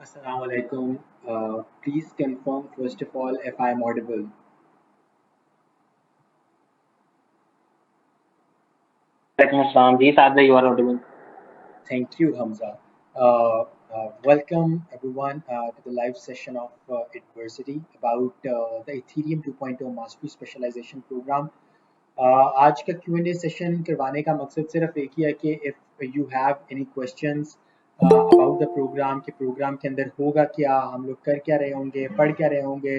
Assalamu alaikum. Please confirm first of all if I'm audible. Walaikum Assalam. Ji, Saad you are audible. Thank you, Hamza. Welcome everyone to the live session of Adversity about the Ethereum 2.0 Mastery Specialization Program. आज का Q&A session करवाने का मकसद सिर्फ एक ही है कि if you have any questions about the program कि प्रोग्राम के अंदर होगा क्या, हम लोग कर क्या रहे होंगे, पढ़ क्या रहे होंगे,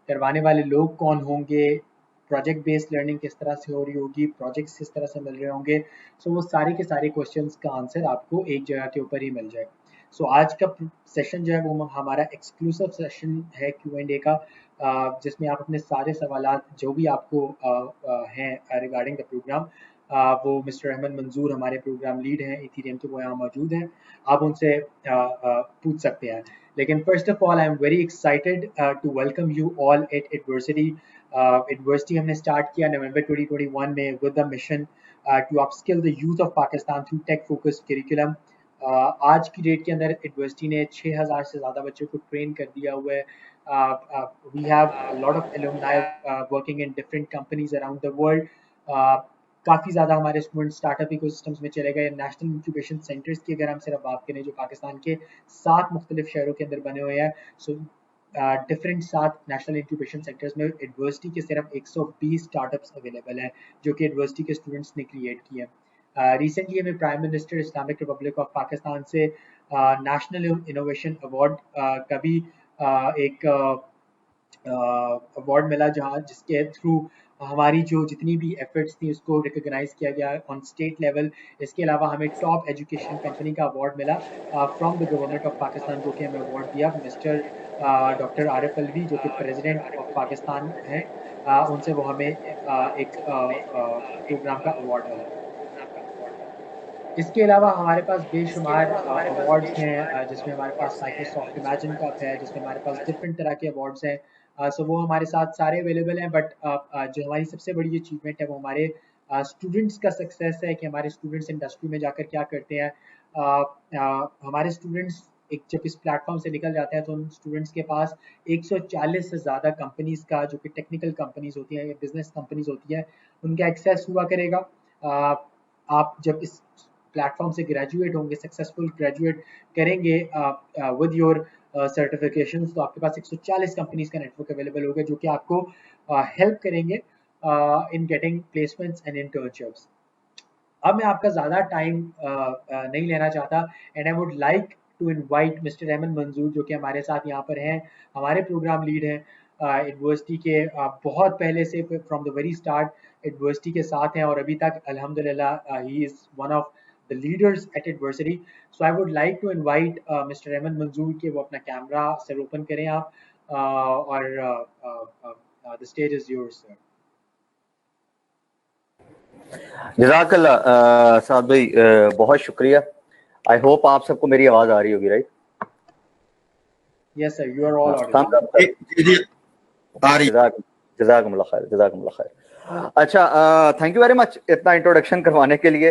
करवाने वाले लोग कौन होंगे, प्रोजेक्ट बेस्ड लर्निंग किस तरह से हो रही होगी, प्रोजेक्ट्स किस तरह से मिल रहे होंगे, सो वो सारे के सारे क्वेश्चंस का आंसर आपको एक जगह के ऊपर ही मिल जाएगा। सो आज का सेशन जो है वो हमारा एक्सक्लूसिव सेशन है Q&A का, जिसमें आप अपने सारे सवालात जो भी आपको हैं रिगार्डिंग द प्रोग्राम, वो मिस्टर अहमद मंजूर हमारे प्रोग्राम लीड हैं इथीरियम के, वो यहाँ मौजूद हैं, आप उनसे पूछ सकते हैं। लेकिन first of all I am very excited to welcome you all at Adversity. Adversity हमने स्टार्ट किया नवंबर 2021 में with the mission to upskill the youth of Pakistan through tech focused curriculum. आज की डेट के अंदर एडवर्सिटी ने 6000 से ज़्यादा बच्चों को ट्रेन कर दिया हुआ है। We have a lot of alumni working in different companies around the world. काफ़ी ज़्यादा हमारे स्टूडेंट स्टार्टअप इकोसिस्टम्स में चले गए। नेशनल इंक्यूबेशन सेंटर्स की अगर हम सिर्फ बात करें जो पाकिस्तान के 7 मुख्तलिफ शहरों के अंदर बने हुए हैं, so different 7 national incubation centres में एडवर्सिटी के सिर्फ 120 स्टार्टअप्स अवेलेबल हैं जो कि एडवर्सिटी के स्टूडेंट्स ने क्रिएट किए हैं। रिसेंटली हमें prime minister Islamic Republic of Pakistan से नेशनल इनोवेशन अवार्ड का भी एक अवार्ड मिला, जहाँ जिसके थ्रू हमारी जो जितनी भी एफर्ट्स थी उसको रिकॉग्नाइज किया गया ऑन स्टेट लेवल। इसके अलावा हमें टॉप एजुकेशन कंपनी का अवार्ड मिला from the government of Pakistan, जो कि हमें अवार्ड दिया मिस्टर डॉक्टर आरिफ अलवी, जो कि प्रेसिडेंट ऑफ पाकिस्तान हैं। उनसे वो हमें एक प्रोग्राम का अवार्ड मिला। इसके अलावा हमारे पास बेशुमार अवार्ड्स हैं, जिसमें हमारे पास माइक्रोसॉफ्ट इमेजिन कप है, जिसमें हमारे पास डिफरेंट तरह के अवार्ड्स हैं। सो वो हमारे साथ सारे अवेलेबल हैं, बट जो हमारी सबसे बड़ी अचीवमेंट है वो हमारे स्टूडेंट्स का सक्सेस है कि हमारे स्टूडेंट्स इंडस्ट्री में जाकर क्या करते हैं। हमारे स्टूडेंट्स एक जब इस प्लेटफॉर्म से निकल जाते हैं तो उन स्टूडेंट्स के पास 140 से ज़्यादा कंपनीज का, जो कि टेक्निकल कंपनीज होती हैं या बिजनेस कंपनीज होती हैं, उनका एक्सेस हुआ करेगा। आप जब इस प्लेटफॉर्म से ग्रेजुएट होंगे, सक्सेसफुल ग्रेजुएट करेंगे विद योर सर्टिफिकेशंस, तो आपके पास 140 कंपनीज का नेटवर्क अवेलेबल होगा जो कि आपको हेल्प करेंगे in getting placements and internships. अब मैं आपका ज़्यादा टाइम नहीं लेना चाहता and I would like to invite mister Ahmad Manzoor, जो कि हमारे साथ यहाँ पर हैं, हमारे प्रोग्राम लीड हैं यूनिवर्सिटी के, बहुत पहले से from the very start university के साथ हैं और अभी तक अल्हम्दुलिल्लाह ही is one of the leaders at university. So I would like to invite mister Ahmad Manzoor के वो अपना कैमरा सर ओपन करें आप, और the stage is yours sir. जज़ाकल्लाह साद भाई, बहुत शुक्रिया। आई होप आप सबको मेरी आवाज आ रही होगी, right? Yes sir, you are all audible. जज़ाकल्लाह खैर, जज़ाकल्लाह खैर। अच्छा, थैंक यू वेरी मच इतना इंट्रोडक्शन करवाने के लिए।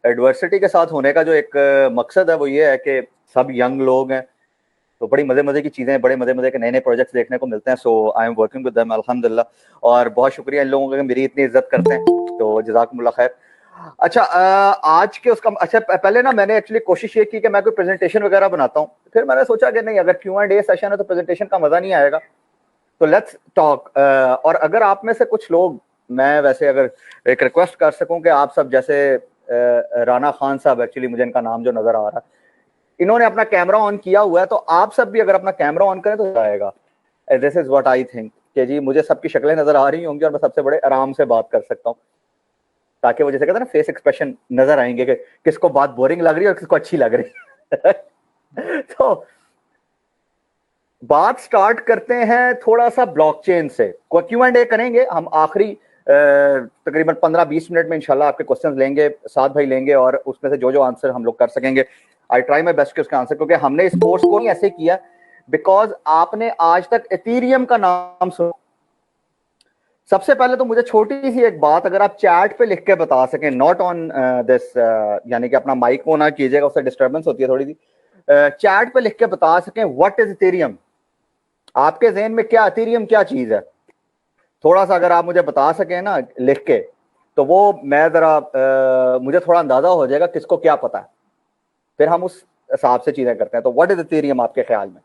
एडवर्सिटी के साथ होने का जो एक मकसद है वो ये है कि सब यंग लोग हैं, तो बड़ी मजे की चीजें, बड़े मजे के नए प्रोजेक्ट्स देखने को मिलते हैं। So I am working with them अल्हम्दुलिल्लाह, और बहुत शुक्रिया इन लोगों का मेरी इतनी इज्जत करते हैं, तो जज़ाकुमुल्लाह खैर। अच्छा, आज के उसका अच्छा पहले ना मैंने एक्चुअली कोशिश ये की कि मैं कोई प्रेजेंटेशन वगैरह बनाता हूँ, फिर मैंने सोचा कि नहीं, अगर Q&A सेशन है तो प्रेजेंटेशन का मजा नहीं आएगा, तो लेट्स टॉक। और अगर आप में से कुछ लोग, मैं वैसे अगर एक रिक्वेस्ट कर सकूं कि आप सब, जैसे राना खान साहब, एक्चुअली मुझे इनका नाम जो नजर आ रहा है, इन्होंने अपना कैमरा ऑन किया हुआ है, तो आप सब भी अगर अपना कैमरा ऑन करें तो आएगा। This is what I think कि जी मुझे सबकी शक्लें नजर आ रही होंगी और मैं सबसे बड़े आराम से बात कर सकता हूँ, ताकि वो जैसे कहते हैं ना फेस एक्सप्रेशन नजर आएंगे कि किसको बात बोरिंग लग रही है और किसको अच्छी लग रही है। तो बात स्टार्ट करते हैं थोड़ा सा ब्लॉकचेन से। Q&A करेंगे हम आखिरी तकरीबन 15-20 मिनट में इंशाल्लाह आपके क्वेश्चंस लेंगे, साथ भाई लेंगे, और उसमें से जो आंसर हम लोग कर सकेंगे आई ट्राई माई बेस्ट के उसका आंसर, क्योंकि हमने इस कोर्स को नहीं ऐसे किया बिकॉज आपने आज तक एथेरियम का नाम सुना। सबसे पहले तो मुझे छोटी सी एक बात अगर आप चैट पे लिख के बता सकें, नॉट ऑन दिस, यानी कि अपना माइक को ना कीजिएगा, उससे डिस्टर्बेंस होती है थोड़ी सी, चैट पे लिख के बता सकें व्हाट इज इथेरियम, आपके जहन में क्या इथेरियम क्या चीज है, थोड़ा सा अगर आप मुझे बता सकें ना लिख के, तो वो मैं जरा मुझे थोड़ा अंदाजा हो जाएगा किसको क्या पता है, फिर हम उस हिसाब से चीजें करते हैं। तो व्हाट इज इथेरियम आपके ख्याल में,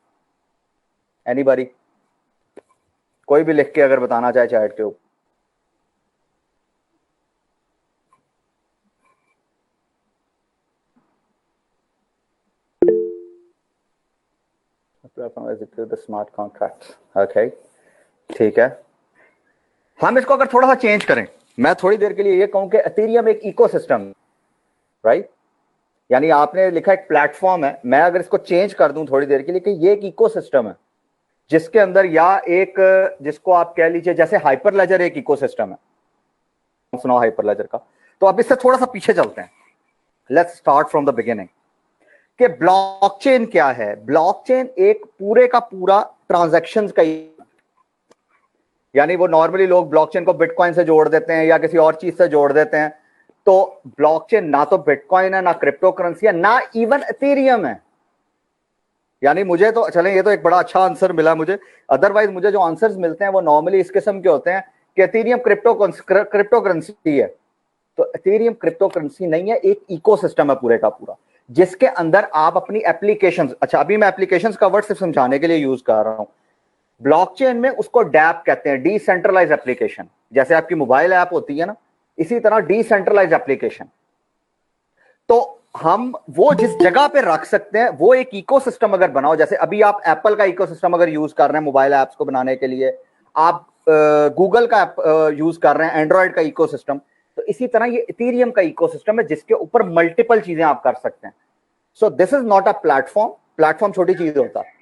एनीबॉडी, कोई भी लिख के अगर बताना चाहे चैट के ऊपर। स्मार्ट कॉन्ट्रैक्ट, ओके ठीक है। हम इसको अगर थोड़ा सा चेंज करें, मैं थोड़ी देर के लिए ये कहूं कि इथेरियम एक इकोसिस्टम, राइट, यानी आपने लिखा एक प्लेटफॉर्म है, मैं अगर इसको चेंज कर दूं थोड़ी देर के लिए कि ये एक इकोसिस्टम है जिसके अंदर, या एक जिसको आप कह लीजिए जैसे हाइपर लेजर एक इकोसिस्टम है, सुनाओ हाइपर लेजर का। तो अब इससे थोड़ा सा पीछे चलते हैं, let's start from the beginning कि ब्लॉकचेन क्या है। ब्लॉकचेन एक पूरे का पूरा ट्रांजैक्शंस का, यानी वो नॉर्मली लोग ब्लॉकचेन को बिटकॉइन से जोड़ देते हैं या किसी और चीज से जोड़ देते हैं, तो ब्लॉकचेन ना तो बिटकॉइन है, ना क्रिप्टो करेंसी है, ना इवन इथेरियम है। यानी मुझे तो चलें, ये तो एक बड़ा अच्छा आंसर मिला मुझे, अदरवाइज मुझे जो आंसर्स मिलते हैं वो नॉर्मली इस किस्म के होते हैं कि इथेरियम क्रिप्टो करेंसी है। तो इथेरियम क्रिप्टो करेंसी नहीं है, एक इकोसिस्टम है पूरे का पूरा, जिसके अंदर आप अपनी एप्लीकेशंस, अच्छा अभी मैं एप्लीकेशंस का वर्ड सिर्फ समझाने के लिए यूज कर रहा हूं, ब्लॉकचेन में उसको डैप कहते हैं, डिसेंट्रलाइज एप्लीकेशन, जैसे आपकी मोबाइल ऐप होती है ना, इसी तरह डिसेंट्रलाइज एप्लीकेशन। तो हम वो जिस जगह पे रख सकते हैं वो एक इकोसिस्टम अगर बनाओ, जैसे अभी आप एप्पल का इकोसिस्टम अगर यूज कर रहे हैं मोबाइल ऐप्स को बनाने के लिए, आप गूगल का यूज कर रहे हैं एंड्रॉयड का इकोसिस्टम, तो इसी तरह ये इथेरियम का इकोसिस्टम है जिसके ऊपर मल्टीपल चीजें आप कर सकते हैं। सो this is not a platform, platform छोटी चीज होता है,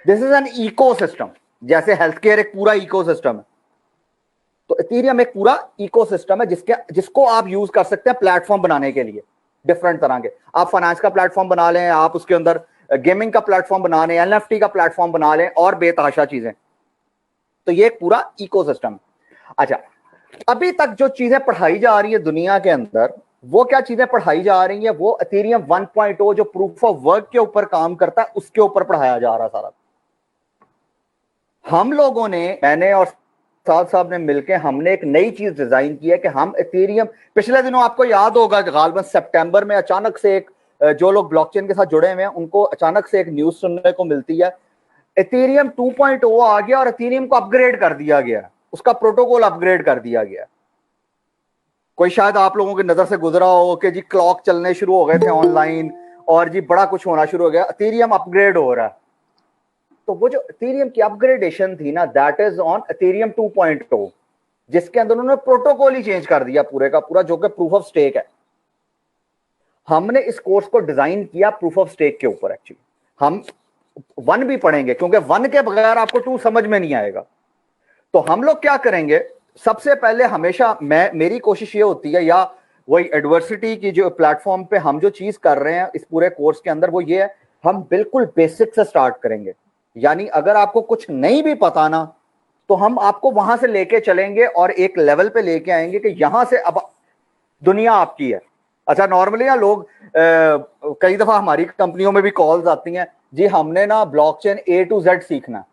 दिस इज एन इकोसिस्टम, जैसे हेल्थ केयर एक पूरा इकोसिस्टम है, तो इथेरियम एक पूरा इकोसिस्टम है जिसको आप यूज कर सकते हैं प्लेटफॉर्म बनाने के लिए डिफरेंट तरह के। आप फाइनेंस का प्लेटफॉर्म बना लें, आप उसके अंदर गेमिंग का प्लेटफॉर्म बना लें, एनएफटी का प्लेटफॉर्म बना लें और बेतहाशा चीजें, तो ये एक पूरा इकोसिस्टम। अच्छा, अभी तक जो चीजें पढ़ाई जा रही है दुनिया के अंदर, वो क्या चीजें पढ़ाई जा रही है, वो इथेरियम 1.0 जो प्रूफ ऑफ वर्क के ऊपर काम करता है उसके ऊपर पढ़ाया जा रहा सारा। हम लोगों ने, मैंने और साथ साहब ने मिलकर हमने एक नई चीज डिजाइन की है कि हम इथेरियम, पिछले दिनों आपको याद होगा गालबन सितंबर में अचानक से एक, जो लोग ब्लॉकचेन के साथ जुड़े हुए हैं उनको अचानक से एक न्यूज सुनने को मिलती है, इथेरियम 2.0 आ गया और इथेरियम को अपग्रेड कर दिया गया, उसका प्रोटोकॉल अपग्रेड कर दिया गया। कोई शायद आप लोगों की नजर से गुजरा हो कि जी क्लॉक चलने शुरू हो गए थे ऑनलाइन और जी बड़ा कुछ होना शुरू हो गया, इथेरियम अपग्रेड हो रहा है। तो वो जो इथेरियम की अपग्रेडेशन थी ना, दैट इज ऑन इथेरियम 2.0, जिसके अंदर उन्होंने प्रोटोकॉल ही चेंज कर दिया पूरे का पूरा, जो कि प्रूफ ऑफ स्टेक है। हमने इस कोर्स को डिजाइन किया प्रूफ ऑफ स्टेक के ऊपर। एक्चुअली हम 1 भी पढ़ेंगे क्योंकि 1 के बगैर आपको 2 समझ में नहीं आएगा। तो हम लोग क्या करेंगे, सबसे पहले हमेशा मेरी कोशिश ये होती है, या वही एडवर्सिटी की जो प्लेटफॉर्म पे हम जो चीज कर रहे हैं इस पूरे कोर्स के अंदर, वो ये है हम बिल्कुल बेसिक से स्टार्ट करेंगे। यानी अगर आपको कुछ नहीं भी पता ना, तो हम आपको वहां से लेके चलेंगे और एक लेवल पे लेके आएंगे कि यहां से अब दुनिया आपकी है। अच्छा, नॉर्मली ना लोग कई दफा हमारी कंपनियों में भी कॉल्स आती हैं, जी हमने ना ब्लॉकचेन A to Z सीखना,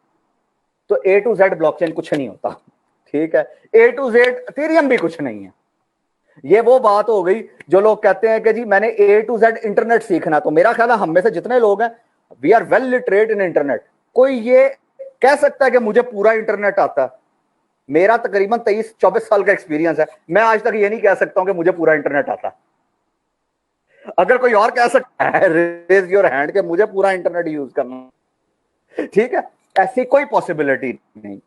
तो A to Z ब्लॉकचेन कुछ नहीं होता, ठीक है, A to Z इथेरियम भी कुछ नहीं है। ये वो बात हो गई जो लोग कहते हैं कि जी मैंने A to Z इंटरनेट सीखना। तो मेरा ख्याल है हम में से जितने लोग हैं, we are well literate in internet. कोई ये कह सकता है कि मुझे पूरा इंटरनेट आता है? मेरा तकरीबन 23-24 साल का एक्सपीरियंस है, मैं आज तक ये नहीं कह सकता हूं कि मुझे पूरा इंटरनेट आता है। अगर कोई और कह सकता है रेज योर हैंड कि मुझे पूरा इंटरनेट यूज करना, ठीक है, ऐसी कोई पॉसिबिलिटी नहीं।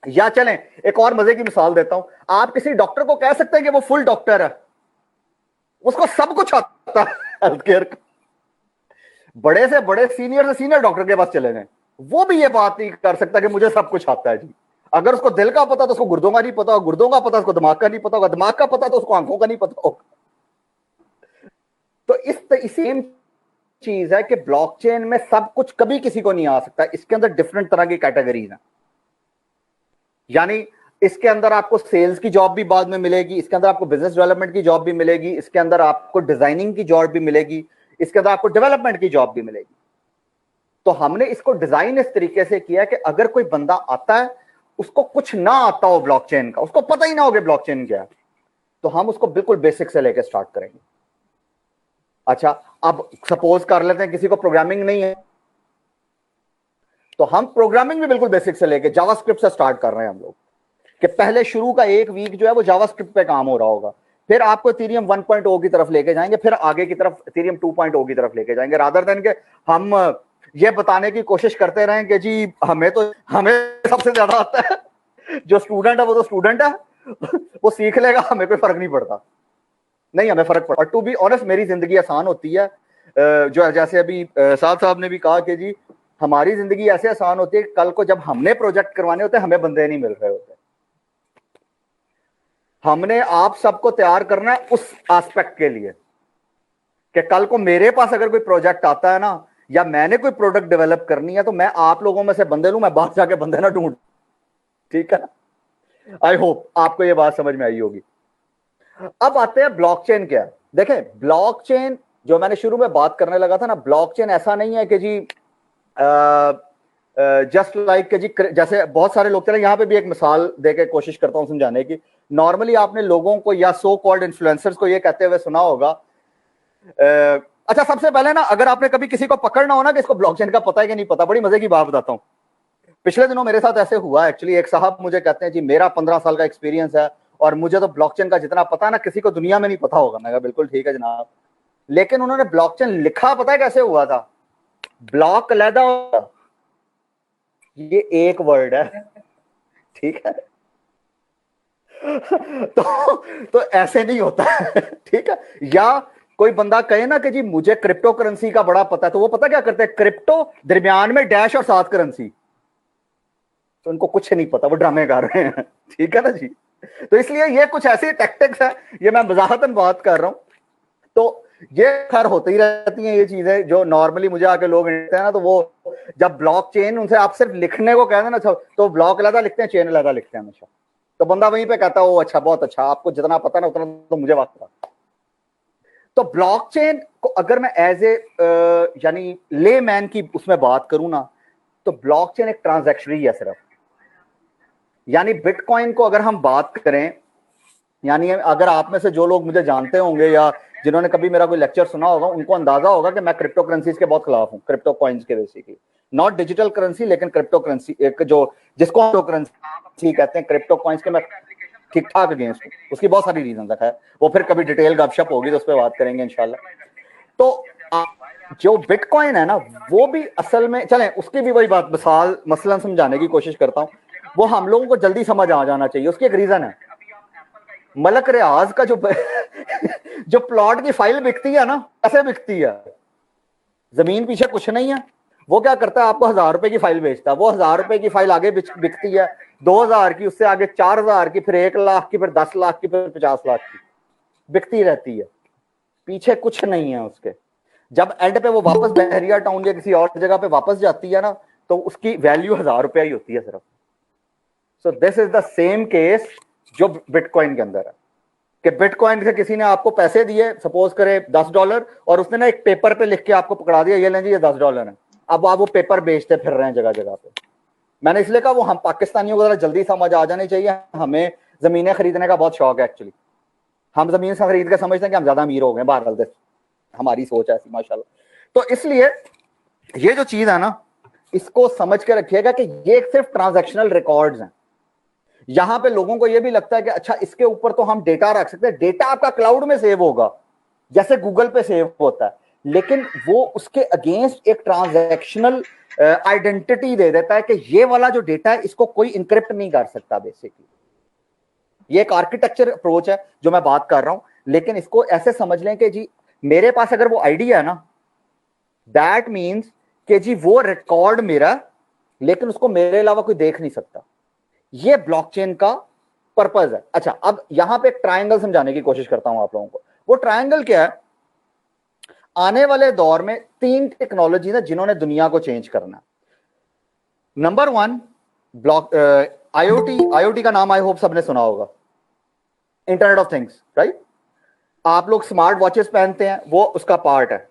या चलें एक और मजे की मिसाल देता हूं, आप किसी डॉक्टर को कह सकते हैं कि वो फुल डॉक्टर है, उसको सब कुछ आता है हेल्थ केयर का, बड़े से बड़े सीनियर से सीनियर डॉक्टर के पास चले गए, वो भी ये बात नहीं कर सकता कि मुझे सब कुछ आता है जी। अगर उसको दिल का पता तो उसको गुर्दों का नहीं पता होगा, गुर्दों का पता उसको दिमाग का नहीं पता होगा, दिमाग का पता तो उसको आंखों का नहीं पता होगा। तो इसी चीज है कि ब्लॉकचेन में सब कुछ कभी किसी को नहीं आ सकता, इसके अंदर डिफरेंट तरह की कैटेगरीज हैं। यानी इसके अंदर आपको सेल्स की जॉब भी बाद में मिलेगी, इसके अंदर आपको बिजनेस डेवलपमेंट की जॉब भी मिलेगी, इसके अंदर आपको डिजाइनिंग की जॉब भी मिलेगी, इसके अंदर आपको डेवलपमेंट की जॉब भी मिलेगी। तो हमने इसको डिजाइन इस तरीके से किया कि अगर कोई बंदा आता है, उसको कुछ ना आता हो ब्लॉकचेन का, उसको पता ही ना हो कि ब्लॉकचेन क्या है, तो हम उसको बिल्कुल बेसिक से लेकर स्टार्ट करेंगे। अच्छा, अब सपोज कर लेते हैं किसी को प्रोग्रामिंग नहीं है, तो हम प्रोग्रामिंग भी बिल्कुल बेसिक से लेके जावास्क्रिप्ट से स्टार्ट कर रहे हैं हम लोग, कि पहले शुरू का एक वीक जो है वो जावास्क्रिप्ट पे काम हो रहा होगा, फिर आपको इथेरियम 1.0 की तरफ लेके जाएंगे, फिर आगे की तरफ इथेरियम 2.0 की तरफ लेके जाएंगे, रादर देन के हम ये बताने की कोशिश करते रहें कि जी हमें सबसे ज्यादा आता है, जो स्टूडेंट है वो तो स्टूडेंट है, वो सीख लेगा, हमें कोई फर्क नहीं पड़ता। नहीं, हमें फर्क पड़ता। और टू बी ऑनेस्ट, मेरी जिंदगी आसान होती है, जो जैसे अभी साहब ने भी कहा कि जी हमारी जिंदगी ऐसे आसान होती है, कल को जब हमने प्रोजेक्ट करवाने होते हैं हमें बंदे नहीं मिल रहे होते, हमने आप सबको तैयार करना है उस एस्पेक्ट के लिए कि कल को मेरे पास अगर कोई प्रोजेक्ट आता है ना, या मैंने कोई प्रोडक्ट डेवलप करनी है, तो मैं आप लोगों में से बंदे लूं, मैं बाहर जाके बंदे ना ढूंढ। ठीक है, आई होप आपको ये बात समझ में आई होगी। अब आते हैं ब्लॉकचेन क्या है। देखें, ब्लॉकचेन जो मैंने शुरू में बात करने लगा था ना, ब्लॉकचेन ऐसा नहीं है कि जी जस्ट लाइक कि जी जैसे बहुत सारे लोग चले, यहां पे भी एक मिसाल देके कोशिश करता हूं समझाने की। नॉर्मली आपने लोगों को या सो कॉल्ड इन्फ्लुएंसर्स को ये कहते हुए सुना होगा, अच्छा सबसे पहले ना, अगर आपने कभी किसी को पकड़ना हो ना कि इसको ब्लॉकचेन का पता है कि नहीं पता, बड़ी मजे की बात बताता हूं। पिछले दिनों मेरे साथ ऐसे हुआ एक्चुअली, एक साहब मुझे कहते हैं जी मेरा 15 साल का एक्सपीरियंस है और मुझे तो ब्लॉकचेन का जितना पता है ना किसी को दुनिया में नहीं पता होगा। मैं कहा बिल्कुल ठीक है जनाब, लेकिन उन्होंने ब्लॉकचेन लिखा पता है कैसे हुआ था? ब्लॉक अलहदा, ये एक वर्ड है, ठीक है। तो ऐसे नहीं होता है, ठीक है। या कोई बंदा कहे ना कि जी मुझे क्रिप्टो करेंसी का बड़ा पता है, तो वो पता क्या करते हैं, क्रिप्टो दरमियान में डैश और साथ करेंसी, तो उनको कुछ नहीं पता, वो ड्रामे कर रहे हैं, ठीक है ना जी। तो इसलिए ये कुछ ऐसी टैक्टिक्स है, ये मैं मजाकन बात कर रहा हूं, तो ये खैर होती ही रहती हैं ये चीजें, जो नॉर्मली मुझे आके लोग कहते हैं ना, तो वो जब ब्लॉकचेन उनसे आप सिर्फ लिखने को कहते हैं ना, तो ब्लॉक अलग लिखते हैं, चेन अलग लिखते हैं हमेशा, तो बंदा वहीं पे कहता है ओ अच्छा बहुत अच्छा, आपको जितना पता ना उतना तो मुझे बात पता। तो ब्लॉकचेन को अगर मैं एज ए यानी ले मैन की उसमें बात करूं ना, तो ब्लॉकचेन एक ट्रांजैक्शनरी है सिर्फ। यानी बिटकॉइन को अगर हम बात करें, यानी अगर आप में से जो लोग मुझे जानते होंगे या जिन्होंने कभी मेरा कोई लेक्चर सुना होगा, उनको अंदाजा होगा कि मैं क्रिप्टो करेंसीज के बहुत खिलाफ हूं, क्रिप्टो कॉइन्स के बेसिकली, नॉट डिजिटल करेंसी लेकिन क्रिप्टो करेंसी, एक जो जिसको क्रिप्टो करेंसी कहते हैं, क्रिप्टो कॉइन्स के मैं ठीक ठाक अगेंस्ट हूं। उसकी बहुत सारी रीजन है, वो फिर कभी डिटेल गपशप होगी तो उस पर बात करेंगे इंशाल्लाह। तो जो बिटकॉइन है ना, वो भी असल में चलें उसकी भी वही बात मसलन समझाने की कोशिश करता हूं, वो हम लोगों को जल्दी समझ आ जाना चाहिए। उसकी एक रीजन है, मलक रियाज का जो जो प्लॉट की फाइल बिकती है ना, कैसे बिकती है, जमीन पीछे कुछ नहीं है, वो क्या करता है, आपको 1000 रुपए की फाइल बेचता है, वो 1000 रुपए की फाइल आगे बिकती है 2000 की, उससे आगे 4000 की, फिर 1 लाख की, फिर 10 लाख की, फिर 50 लाख की बिकती रहती है, पीछे कुछ नहीं है उसके। जब एंड पे वो वापस बहरिया टाउन या किसी और जगह पे वापस जाती है ना, तो उसकी वैल्यू 1000 रुपया ही होती है सिर्फ। सो this is the same case जो बिटकॉइन के अंदर है, कि बिटकॉइन से किसी ने आपको पैसे दिए, सपोज करे $10, और उसने ना एक पेपर पे लिख के आपको पकड़ा दिया, ये लें जी ये $10 है, अब आप वो पेपर बेचते फिर रहे हैं जगह जगह पे। मैंने इसलिए कहा वो हम पाकिस्तानियों को जरा जल्दी समझ आ जानी चाहिए, हमें जमीनें खरीदने का बहुत शौक है एक्चुअली, हम जमीन से खरीद के समझते हैं कि हम ज्यादा अमीर हो गए, बहरहाल हमारी सोच ऐसी माशाल्लाह। तो इसलिए ये जो चीज है ना, इसको समझ के रखिएगा कि ये सिर्फ ट्रांजैक्शनल रिकॉर्ड्स हैं। यहां पे लोगों को यह भी लगता है कि अच्छा इसके ऊपर तो हम डेटा रख सकते हैं, डेटा आपका क्लाउड में सेव होगा जैसे गूगल पे सेव होता है, लेकिन वो उसके अगेंस्ट एक ट्रांजैक्शनल आइडेंटिटी दे देता है कि ये वाला जो डेटा है इसको कोई इंक्रिप्ट नहीं कर सकता। बेसिकली ये एक आर्किटेक्चर अप्रोच है जो मैं बात कर रहा हूं, लेकिन इसको ऐसे समझ लें कि जी मेरे पास अगर वो आईडिया है ना, दैट मीन्स कि जी वो रिकॉर्ड मेरा, लेकिन उसको मेरे अलावा कोई देख नहीं सकता। ये ब्लॉकचेन का पर्पस है। अच्छा, अब यहां पे एक ट्रायंगल समझाने की कोशिश करता हूं आप लोगों को। वो ट्रायंगल क्या है, आने वाले दौर में 3 टेक्नोलॉजी है जिन्होंने दुनिया को चेंज करना। नंबर 1 ब्लॉक आईओटी का नाम आई होप सबने सुना होगा, इंटरनेट ऑफ थिंग्स, राइट। आप लोग स्मार्ट वॉचेस पहनते हैं, वो उसका पार्ट है।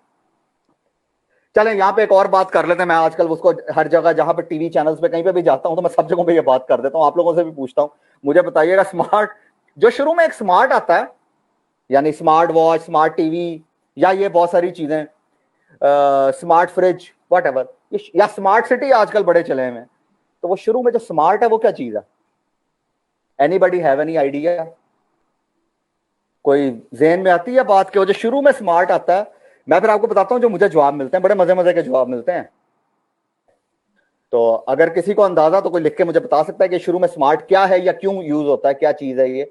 चलें यहाँ पे एक और बात कर लेते हैं। मैं आजकल उसको हर जगह जहां पे टीवी चैनल्स पे कहीं पे भी जाता हूं तो मैं सब जगहों पे ये बात कर देता हूं, आप लोगों से भी पूछता हूं, मुझे बताइएगा स्मार्ट, जो शुरू में एक स्मार्ट आता है, यानी स्मार्ट वॉच, स्मार्ट टीवी, या ये बहुत सारी चीजें, स्मार्ट फ्रिज, वट एवर, या स्मार्ट सिटी आजकल बड़े चले हुए हैं, तो वो शुरू में जो स्मार्ट है वो क्या चीज है? Anybody have any idea? कोई जेहन में आती है बात के वो जो शुरू में स्मार्ट आता है? मैं फिर आपको बताता हूं जो मुझे जवाब मिलते हैं, बड़े मजे मजे के जवाब मिलते हैं। तो अगर किसी को अंदाजा तो कोई लिख के मुझे बता सकता है कि शुरू में स्मार्ट क्या है या क्यों यूज होता है, क्या चीज है ये,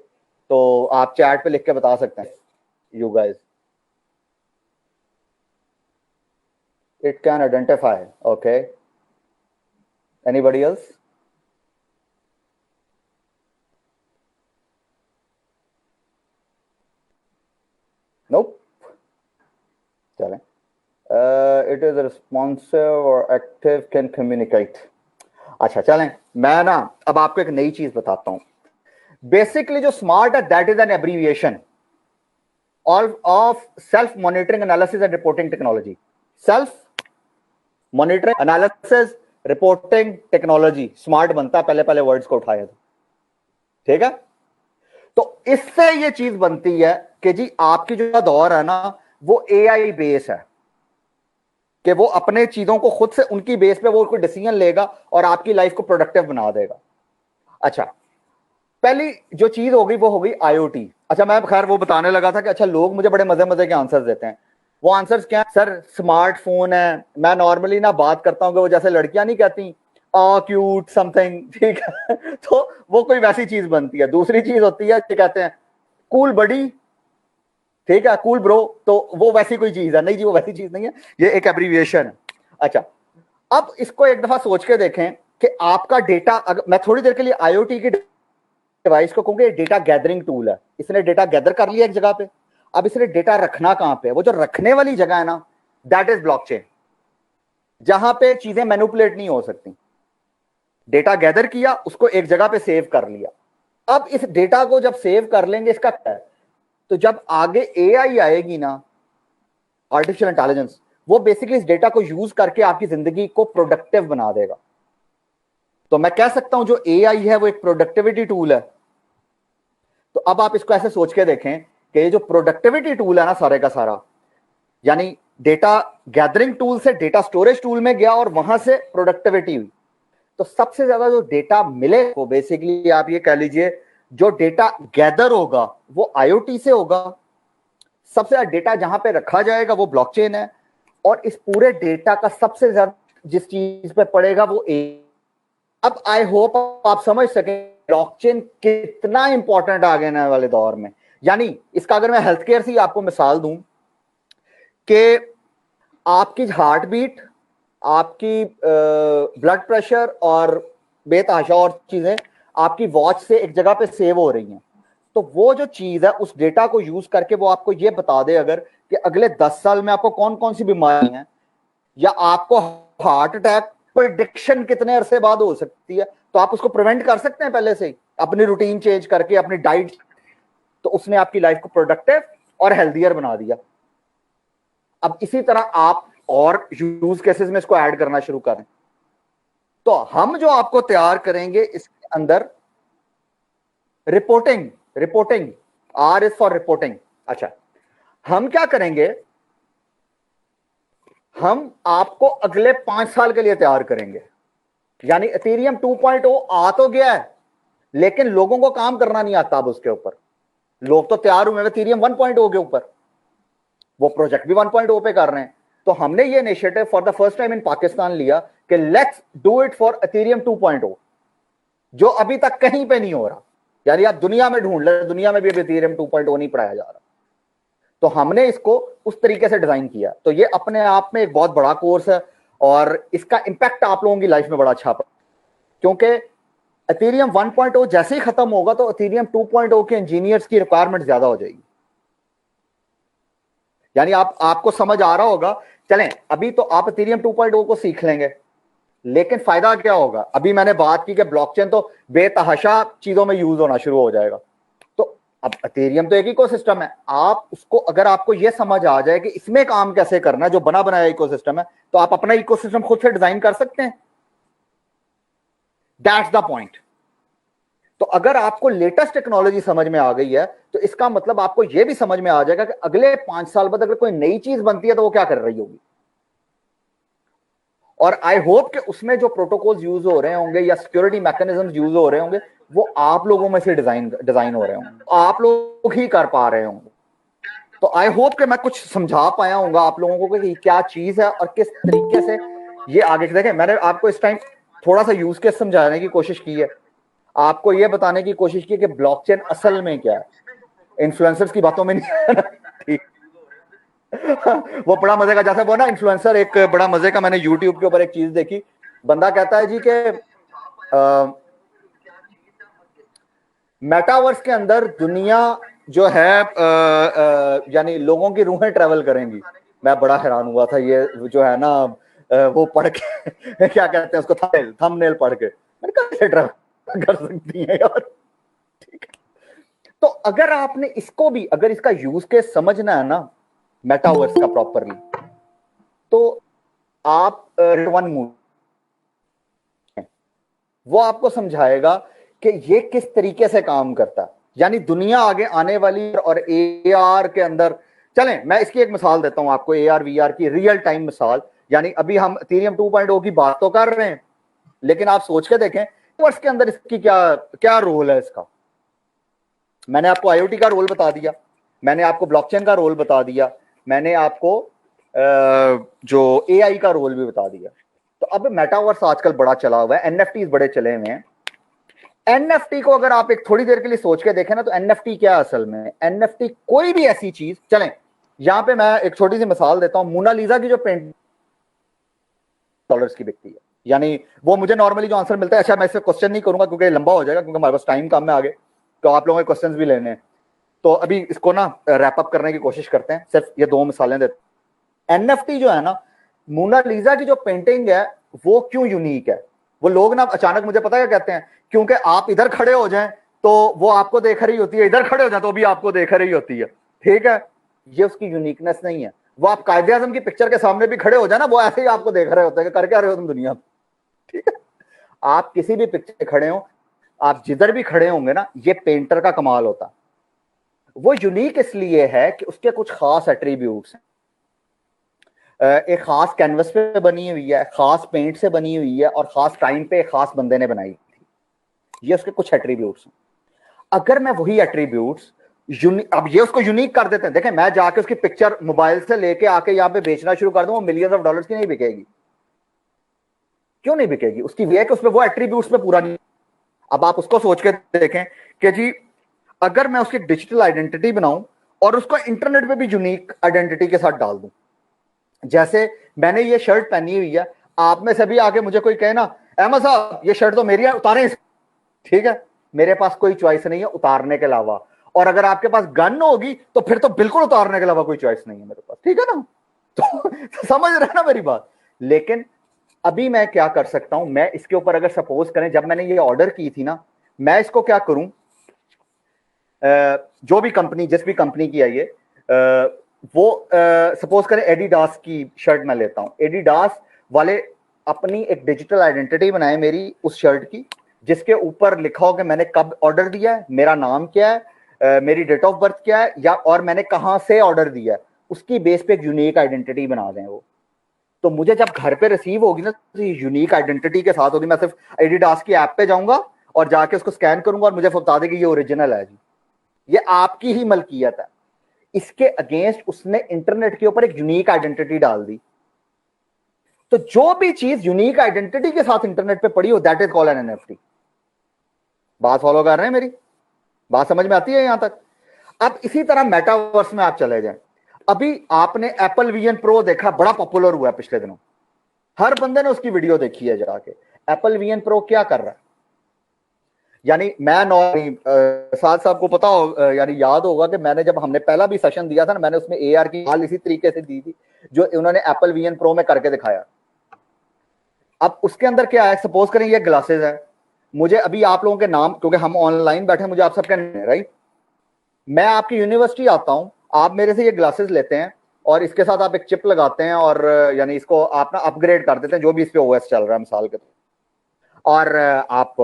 तो आप चैट पे लिख के बता सकते हैं। You guys, it can identify, okay, anybody else? Nope. चलें, it is responsive or active, can communicate. अच्छा चलें, मैं ना अब आपको एक नई चीज बताता हूं। बेसिकली जो स्मार्ट है that is an abbreviation of self monitoring analysis and reporting technology. Self monitoring analysis reporting technology smart बनता है, पहले पहले वर्ड्स को उठाया था, ठीक है। तो इससे ये चीज बनती है कि जी आपकी जो दौर है ना वो एआई बेस है, कि वो अपने चीजों को खुद से उनकी बेस पे वो कोई डिसीजन लेगा और आपकी लाइफ को प्रोडक्टिव बना देगा। अच्छा, पहली जो चीज होगी वो होगी आईओटी। अच्छा, मैं खैर वो बताने लगा था कि अच्छा लोग मुझे बड़े मजे मजे के आंसर्स देते हैं। वो आंसर्स क्या है? सर स्मार्टफोन है। मैं नॉर्मली ना बात करता हूं कि वो जैसे लड़कियां नहीं कहती क्यूट समथिंग, ठीक है तो वो कोई वैसी चीज बनती है। दूसरी चीज होती है कि कहते हैं कूल बडी, ठीक है, कूल ब्रो, तो वो वैसी कोई चीज है नहीं जी, वो वैसी चीज नहीं है, ये एक एब्रीविएशन है। अच्छा, अब इसको एक दफा सोच के देखें कि आपका डेटा, अगर मैं थोड़ी देर के लिए आईओटी की डिवाइस को कहूंगा डेटा गैदरिंग टूल है, इसने डेटा गैदर कर लिया एक जगह पे, अब इसने डेटा रखना कहां पे? वो जो रखने वाली जगह है ना दैट इज ब्लॉकचेन, जहां पे चीजें मैनिपुलेट नहीं हो सकती। डेटा गैदर किया, उसको एक जगह पे सेव कर लिया। अब इस डेटा को जब सेव कर लेंगे, इसका क्या है? तो जब आगे एआई आएगी ना, आर्टिफिशियल इंटेलिजेंस, वो बेसिकली इस डेटा को यूज करके आपकी जिंदगी को प्रोडक्टिव बना देगा। तो मैं कह सकता हूं जो एआई है वो एक प्रोडक्टिविटी टूल है। तो अब आप इसको ऐसे सोच के देखें कि ये जो प्रोडक्टिविटी टूल है ना सारे का सारा, यानी डेटा गैदरिंग टूल से डेटा स्टोरेज टूल में गया और वहां से प्रोडक्टिविटी हुई। तो सबसे ज्यादा जो डेटा मिले वो बेसिकली आप ये कह लीजिए जो डेटा गैदर होगा वो आईओटी से होगा। सबसे ज्यादा डेटा जहां पे रखा जाएगा वो ब्लॉकचेन है, और इस पूरे डेटा का सबसे ज्यादा जिस चीज पे पड़ेगा वो अब आई होप आप समझ सके ब्लॉकचेन कितना इंपॉर्टेंट आगे आने वाले दौर में। यानी इसका अगर मैं हेल्थ केयर से आपको मिसाल दूं कि आपकी हार्ट बीट, आपकी ब्लड प्रेशर और बेतहाशा और चीजें आपकी वॉच से एक जगह पे सेव हो रही हैं, तो वो जो चीज है उस डेटा को यूज करके वो आपको ये बता दे अगर कि अगले 10 साल में आपको कौन कौन सी बीमारी है, या आपको हार्ट अटैक प्रेडिक्शन कितने अरसे बाद हो सकती है, तो आप उसको प्रिवेंट कर सकते हैं पहले से ही अपनी रूटीन चेंज करके, अपनी डाइट। तो उसने आपकी लाइफ को प्रोडक्टिव और हेल्दियर बना दिया। अब इसी तरह आप और यूज केसेस में इसको ऐड करना शुरू करें। तो हम जो आपको तैयार करेंगे इसके अंदर reporting, reporting, R is for reporting. अच्छा, हम क्या करेंगे? हम आपको अगले 5 साल के लिए तैयार करेंगे। यानी इथेरियम 2.0 आ तो गया है, लेकिन लोगों को काम करना नहीं आता अब उसके ऊपर। लोग तो तैयार हुए इथेरियम 1.0 के ऊपर, वो प्रोजेक्ट भी 1.0 पे कर रहे हैं। तो हमने ये initiative for the first time in Pakistan लिया कि let's do it for Ethereum 2.0, जो अभी तक कहीं पे नहीं हो रहा। यानी आप दुनिया में ढूंढ ले, दुनिया में भी अभी इथेरियम 2.0 नहीं पढ़ाया जा रहा। तो हमने इसको उस तरीके से डिजाइन किया। तो ये अपने आप में एक बहुत बड़ा कोर्स है और इसका इंपैक्ट आप लोगों की लाइफ में बड़ा अच्छा पड़ा, क्योंकि इथेरियम 1.0 जैसे ही खत्म होगा तो इथेरियम 2.0 के इंजीनियर्स की रिक्वायरमेंट ज्यादा हो जाएगी। यानी आपको समझ आ रहा होगा। चलें, अभी तो आप इथेरियम 2.0 को सीख लेंगे, लेकिन फायदा क्या होगा? अभी मैंने बात की कि ब्लॉकचेन तो बेतहाशा चीजों में यूज होना शुरू हो जाएगा। तो अब इथेरियम तो एक इकोसिस्टम है, आप उसको अगर आपको ये समझ आ जाए कि इसमें काम कैसे करना है, जो बना बनाया इकोसिस्टम है, तो आप अपना इकोसिस्टम खुद से डिजाइन कर सकते हैं। That's the point. तो अगर आपको लेटेस्ट टेक्नोलॉजी समझ में आ गई है तो इसका मतलब आपको यह भी समझ में आ जाएगा कि अगले 5 साल बाद अगर कोई नई चीज बनती है तो वो क्या कर रही होगी। और आई होप कि उसमें जो प्रोटोकॉल्स यूज हो रहे होंगे या सिक्योरिटी मैकेनिज्म यूज हो रहे होंगे वो आप लोगों में से डिजाइन हो रहे होंगे, आप लोग ही कर पा रहे होंगे। तो आई होप कि मैं कुछ समझा पाया हूँ आप लोगों को कि क्या चीज है और किस तरीके से ये आगे। देखें, मैंने आपको इस टाइम थोड़ा सा यूज केस समझाने की कोशिश की है, आपको यह बताने की कोशिश की कि ब्लॉकचेन असल में क्या है, इन्फ्लुएंसर्स की बातों में नहीं। ठीक। वो बड़ा मजे का, जैसा वो ना इन्फ्लुएंसर, एक बड़ा मजे का मैंने यूट्यूब के ऊपर एक चीज देखी, बंदा कहता है जी के मेटावर्स के अंदर दुनिया जो है यानी लोगों की रूहें ट्रेवल करेंगी। मैं बड़ा हैरान हुआ था, ये जो है ना वो पढ़ के क्या कहते हैं उसको, थंबनेल पढ़ के, मैंने कहा कैसे ट्रेवल कर सकती है यार। ठीक है, तो अगर आपने इसको भी, अगर इसका यूज केस समझना है ना मेटावर्स का प्रॉपरली, तो आप वन मूव, वो आपको समझाएगा कि ये किस तरीके से काम करता है, यानी दुनिया आगे आने वाली। और एआर के अंदर चलें, मैं इसकी एक मिसाल देता हूं आपको, एआर वीआर की रियल टाइम मिसाल। यानी अभी हम इथेरियम 2.0 की बात तो कर रहे हैं, लेकिन आप सोच के देखें वर्ष के अंदर इसकी क्या क्या रोल है इसका। मैंने आपको आईओटी का रोल बता दिया, मैंने आपको ब्लॉकचेन का रोल बता दिया, मैंने आपको जो एआई का रोल भी बता दिया। तो अब मेटावर्स आजकल बड़ा चला हुआ है, एनएफटी बड़े चले हुए हैं। एनएफटी को अगर आप एक थोड़ी देर के लिए सोच के देखें ना, तो एनएफटी क्या है असल में? एनएफटी कोई भी ऐसी चीज, चलें यहां पे मैं एक छोटी सी मिसाल देता हूं, मोनालिसा की जो पेंट डॉलर्स की बिकती है, यानी वो मुझे नॉर्मली जो आंसर मिलता है, अच्छा मैं इससे क्वेश्चन नहीं करूंगा क्योंकि लंबा हो जाएगा, क्योंकि हमारे पास टाइम कम है आगे, तो आप लोगों के क्वेश्चन भी लेने हैं। तो अभी इसको ना रैप अप करने की कोशिश करते हैं, सिर्फ ये 2 मिसालें देते हैं। एनएफटी जो है ना, मोनालिसा की जो पेंटिंग है वो क्यों यूनिक है? वो लोग ना अचानक मुझे पता क्या कहते हैं, क्योंकि आप इधर खड़े हो जाएं तो वो आपको देख रही होती है, इधर खड़े हो जाए तो भी आपको देख रही होती है। ठीक है, ये उसकी यूनिकनेस नहीं है। वो आप कायदे आजम की पिक्चर के सामने भी खड़े हो जाए ना, वो ऐसे ही आपको देख रहे होते हैं कि कर क्या रहे हो तुम दुनिया में। ठीक है, आप किसी भी पिक्चर में खड़े हो, आप जिधर भी खड़े होंगे ना, ये पेंटर का कमाल होता। वो यूनिक इसलिए है कि उसके कुछ खास एट्रीब्यूट्स हैं। एक खास कैनवस पे बनी हुई है, खास पेंट से बनी हुई है, और खास टाइम पे खास बंदे ने बनाई थी। ये उसके कुछ एट्रीब्यूट्स हैं। अगर मैं वही एट्रीब्यूट्स अब ये उसको यूनिक कर देते हैं, देखें मैं जाके उसकी पिक्चर मोबाइल से लेके आके यहाँ पे बेचना शुरू कर दूं, वो मिलियंस ऑफ डॉलर्स की नहीं बिकेगी। क्यों नहीं बिकेगी? उसकी वे है कि उसमें वो एट्रीब्यूट्स पे पूरा नहीं। अब आप उसको सोच के देखें कि जी अगर मैं उसकी डिजिटल आइडेंटिटी बनाऊं और उसको इंटरनेट पे भी यूनिक आइडेंटिटी के साथ डाल दूं, जैसे मैंने ये शर्ट पहनी हुई है, आप में से भी आके मुझे कोई कहे ना, अहमद साहब ये शर्ट तो मेरी है, उतारें। ठीक है, मेरे पास कोई चॉइस नहीं है उतारने के अलावा, और अगर आपके पास गन होगी तो फिर तो बिल्कुल उतारने के अलावा कोई चॉइस नहीं है मेरे पास। ठीक है ना? तो समझ रहे हैं ना मेरी बात? लेकिन अभी मैं क्या कर सकता हूं, मैं इसके ऊपर अगर सपोज करें, जब मैंने ये ऑर्डर की थी ना, मैं इसको क्या करूं, जो भी कंपनी, जिस भी कंपनी की है ये, वो सपोज करें एडिडास की शर्ट मैं लेता हूं, एडिडास वाले अपनी एक डिजिटल आइडेंटिटी बनाए मेरी उस शर्ट की, जिसके ऊपर लिखा हो कि मैंने कब ऑर्डर दिया है, मेरा नाम क्या है, मेरी डेट ऑफ बर्थ क्या है, या और मैंने कहां से ऑर्डर दिया है, उसकी बेस पे एक यूनिक आइडेंटिटी बना दें वो। तो मुझे जब घर पे रिसीव होगी ना, तो यूनिक आइडेंटिटी के साथ होगी। मैं सिर्फ एडिडास की ऐप पे जाऊंगा और जाके उसको स्कैन करूंगा और मुझे बता देगी ये ओरिजिनल है जी, ये आपकी ही मलकियत है। इसके अगेंस्ट उसने इंटरनेट के ऊपर एक यूनिक आइडेंटिटी डाल दी। तो जो भी चीज यूनिक आइडेंटिटी के साथ इंटरनेट पे पड़ी हो, that is called an NFT. बात फॉलो कर रहे हैं मेरी? बात समझ में आती है यहां तक? अब इसी तरह मेटावर्स में आप चले जाएं। अभी आपने एप्पल विजन प्रो देखा, बड़ा पॉपुलर हुआ है पिछले दिनों, हर बंदे ने उसकी वीडियो देखी है जाके। एप्पल विजन प्रो क्या कर रहा है, यानी मैं साथ साहब को पता हो, यानी याद होगा कि मैंने जब हमने पहला भी सेशन दिया था ना, मैंने उसमें एआर की हाल इसी तरीके से दी थी जो उन्होंने एप्पल विजन प्रो में करके दिखाया। अब उसके अंदर क्या है, सपोज करें ये ग्लासेस है, मुझे अभी आप लोगों के नाम, क्योंकि हम ऑनलाइन बैठे, मुझे आप सबके राइट, मैं आपकी यूनिवर्सिटी आता हूं, आप मेरे से ये ग्लासेस लेते हैं और इसके साथ आप एक चिप लगाते हैं और यानी इसको आप ना अपग्रेड कर देते हैं जो भी इस पे ओएस चल रहा है मिसाल के, और आप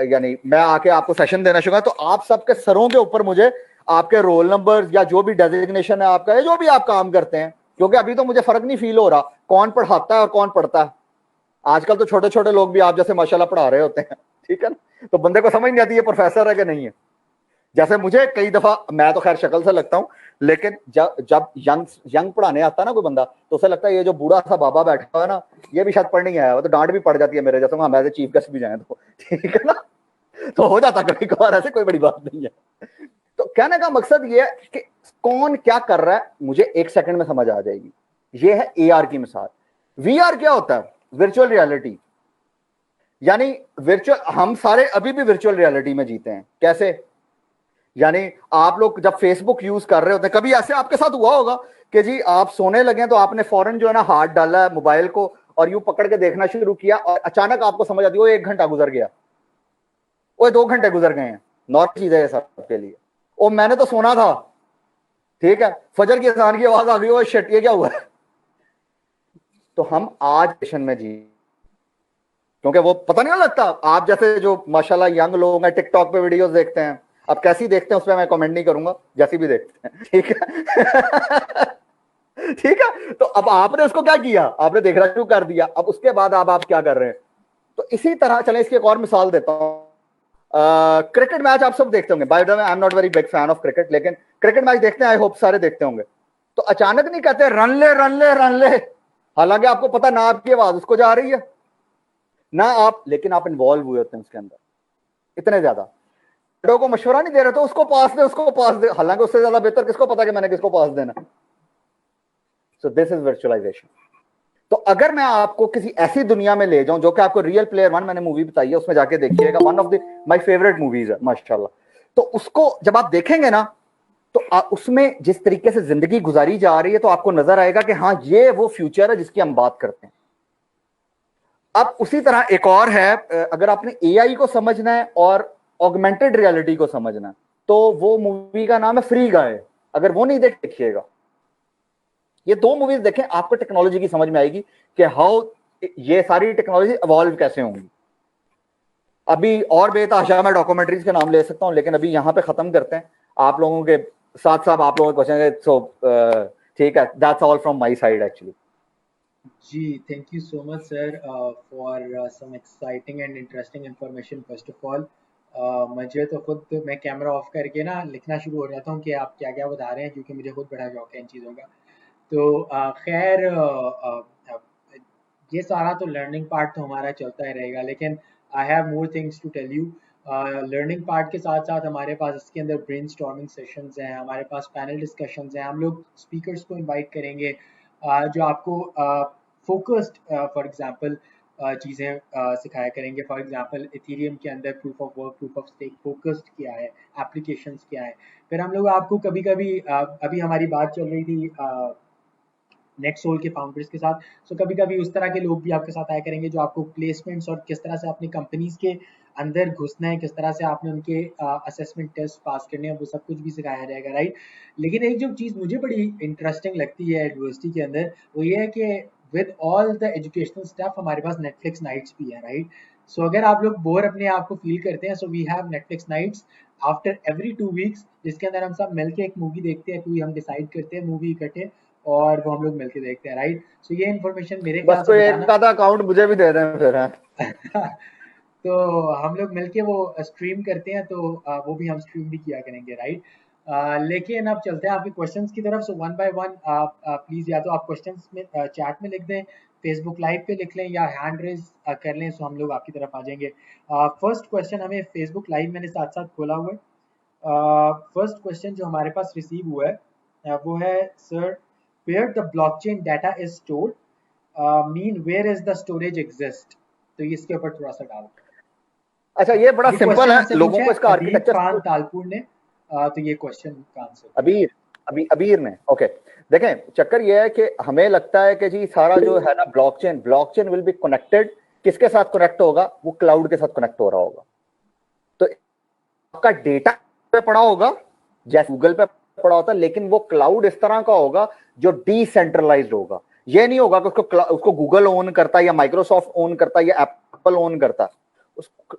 यानी मैं आके आपको सेशन देना शुरू, तो आप सबके सरों के ऊपर मुझे आपके रोल नंबर या जो भी डेजिग्नेशन है आपका, जो भी आप काम करते हैं, क्योंकि अभी तो मुझे फर्क नहीं फील हो रहा कौन पढ़ाता है और कौन पढ़ता है। आजकल तो छोटे छोटे लोग भी आप जैसे माशाल्लाह पढ़ा रहे होते हैं, ठीक है ना, तो बंदे को समझ नहीं आती ये प्रोफेसर है कि नहीं है। जैसे मुझे कई दफा, मैं तो खैर शक्ल से लगता हूं, लेकिन जब यंग पढ़ाने आता है ना कोई बंदा, तो उसे लगता है ये जो बूढ़ा सा बाबा बैठा हुआ है ना, ये भी शायद पढ़ नहीं आया, तो डांट भी पड़ जाती है मेरे जैसे, हम एज ए चीफ गेस्ट भी जाए तो, ठीक है ना, तो हो जाता कभी कभार, ऐसे कोई बड़ी बात नहीं है। तो कहने का मकसद ये है कि कौन क्या कर रहा है मुझे एक सेकंड में समझ आ जाएगी। ये है एआर की मिसाल। वीआर क्या होता है? वर्चुअल रियलिटी, यानी वर्चुअल, हम सारे अभी भी वर्चुअल रियलिटी में जीते हैं। कैसे? यानी आप लोग जब फेसबुक यूज कर रहे होते हैं, कभी ऐसे आपके साथ हुआ होगा कि जी आप सोने लगे तो आपने फौरन जो है ना हाथ डाला है मोबाइल को और यूं पकड़ के देखना शुरू किया और अचानक आपको समझ आती है वो 1 घंटा गुजर गया, वो 2 घंटे गुजर गए हैं। नॉर्मल चीज है ये सबके लिए। ओ मैंने तो सोना था, ठीक है, फजर की अजान की आवाज आ गई, वो शिट ये क्या हुआ है। तो हम आज सेशन में जी, क्योंकि वो पता नहीं लगता। आप जैसे जो माशाल्लाह यंग लोग हैं टिकटॉक पे वीडियोस देखते हैं, अब कैसी देखते हैं उस पर मैं कमेंट नहीं करूंगा, जैसी भी देखते हैं, ठीक है ठीक है। तो अब आपने उसको क्या किया, आपने देखना शुरू कर दिया, अब उसके बाद आप क्या कर रहे हैं। तो इसी तरह चले, इसकी एक और मिसाल देता हूं। क्रिकेट मैच आप सब देखते होंगे, by the way I am not very big fan of cricket, लेकिन क्रिकेट मैच देखते हैं, आई होप सारे देखते होंगे। तो अचानक नहीं कहते रन ले रन ले रन ले, हालांकि आपको पता ना आपकी आवाज उसको जा रही है ना आप, लेकिन आप इन्वॉल्व हुए होते हैं उसके अंदर इतने ज्यादा। को मशवरा नहीं दे रहे तो उसको पास दे, उसको पास दे, हालांकि उससे ज्यादा बेहतर किसको पता कि मैंने किसको पास देना। So this is virtualization. तो अगर मैं आपको किसी ऐसी दुनिया में ले जाऊं जो कि आपको रियल प्लेयर वन मैंने मूवी बताई है, उसमें जाके देखिएगा, one of the my favourite movies है माशाल्लाह। तो उसको जब आप देखेंगे ना, तो उसमें जिस तरीके से जिंदगी गुजारी जा रही है, तो आपको नजर आएगा कि हाँ ये वो फ्यूचर है जिसकी हम बात करते हैं। अब उसी तरह एक और है, अगर आपने एआई को समझना है और ऑगमेंटेड रियलिटी को समझना है, तो वो मूवी का नाम है फ्री गाय। अगर वो नहीं देखिएगा, ये 2 मूवीज देखें, आपको टेक्नोलॉजी की समझ में आएगी कि हाउ ये सारी टेक्नोलॉजी इवॉल्व कैसे होंगी। अभी और बेतहाशा मैं डॉक्यूमेंट्रीज के नाम ले सकता हूं, लेकिन अभी यहां पे खत्म करते हैं। आप लोगों के साथ साथ आप लोगों के क्वेश्चन है, सो ठीक है, that's all from my side actually. जी, thank you so much sir for some exciting and interesting information. First of all मुझे तो खुद, मैं कैमरा ऑफ करके ना लिखना शुरू हो जाता हूँ कि आप क्या क्या बता रहे हैं, क्योंकि मुझे खुद बड़ा शौक है इन चीज़ों का। तो खैर ये सारा तो लर्निंग पार्ट तो हमारा चलता ही रहेगा, लेकिन I have more things to tell you. Learning part के साथ साथ हमारे पास इसके अंदर ब्रेन स्टॉर्मिंग सेशंस हैं, हमारे पास पैनल डिस्कशंस हैं, हम लोग स्पीकर्स को इनवाइट करेंगे जो आपको फोकस्ड फॉर एग्जांपल चीज़ें सिखाया करेंगे। फॉर एग्जांपल इथेरियम के अंदर proof of work, proof of stake focused क्या है, एप्लीकेशंस क्या है। फिर हम लोग आपको कभी कभी अभी हमारी बात चल रही थी नेक्सोल के फाउंडर्स के साथ, सो कभी कभी उस तरह के लोग भी आपके साथ आया करेंगे जो आपको प्लेसमेंट्स और किस तरह से अपनी कंपनीज के अंदर घुसना है, किस तरह से आपने उनके असेसमेंट टेस्ट पास करने हैं, वो सब कुछ भी सिखाया जाएगा, राइट। लेकिन एक जो चीज़ मुझे बड़ी इंटरेस्टिंग लगती है यूनिवर्सिटी के अंदर, वो ये है कि with all the educational stuff हमारे पास नेटफ्लिक्स नाइट्स भी है, राइट। सो अगर आप लोग बोर अपने आप को फील करते हैं, so we have Netflix nights after every 2 weeks, जिसके अंदर हम सब मिलके एक मूवी देखते हैं, कोई हम डिसाइड करते हैं मूवी इकट्ठे और वो हम लोग मिलके देखते हैं, राइट। सो ये इन्फॉर्मेशन मेरे ख्याल बस से कोई एक बताना आधा अकाउंट मुझे भी दे दें फिर है। तो हम लोग मिलके वो स्ट्रीम करते हैं, तो वो भी हम स्ट्रीम भी किया करेंगे, राइट। लेकिन अब चलते हैं आपके क्वेश्चंस की तरफ। सो वन बाय वन आप प्लीज या तो आप क्वेश्चंस में चैट में लिख दें, फेसबुक लाइव पे लिख लें, या हैंड रेज कर लें, सो हम लोग आपकी तरफ आ जाएंगे। फर्स्ट क्वेश्चन हमें फेसबुक लाइव मैंने साथ साथ खोला हुआ है। फर्स्ट क्वेश्चन जो हमारे पास रिसीव हुआ है वो है, sir where the blockchain data is stored mean where is the storage exist। तो इसके ऊपर थोड़ा सा डालो। अच्छा, ये बड़ा ये सिंपल क्वेश्चन है, हमसे लोगों पूछा को है इसका अदीब खान आर्किटेक्चर। तालपुर ने, तो ये क्वेश्चन का आंसर अबीर, अबीर ने, ओके। देखें, चक्कर ये है कि हमें लगता है कि जी सारा जो है ना blockchain, blockchain will be connected, किसके साथ कनेक्ट होगा, वो क्लाउड के साथ कनेक्ट हो रहा होगा। तो आपका डेटा पे पड़ा होगा जैसे गूगल पे पड़ा होता, लेकिन वो क्लाउड इस तरह का होगा जो डिसेंट्रलाइज्ड होगा। ये नहीं होगा कि उसको गूगल ओन करता है या माइक्रोसॉफ्ट ओन करता है या एप्पल ओन करता है।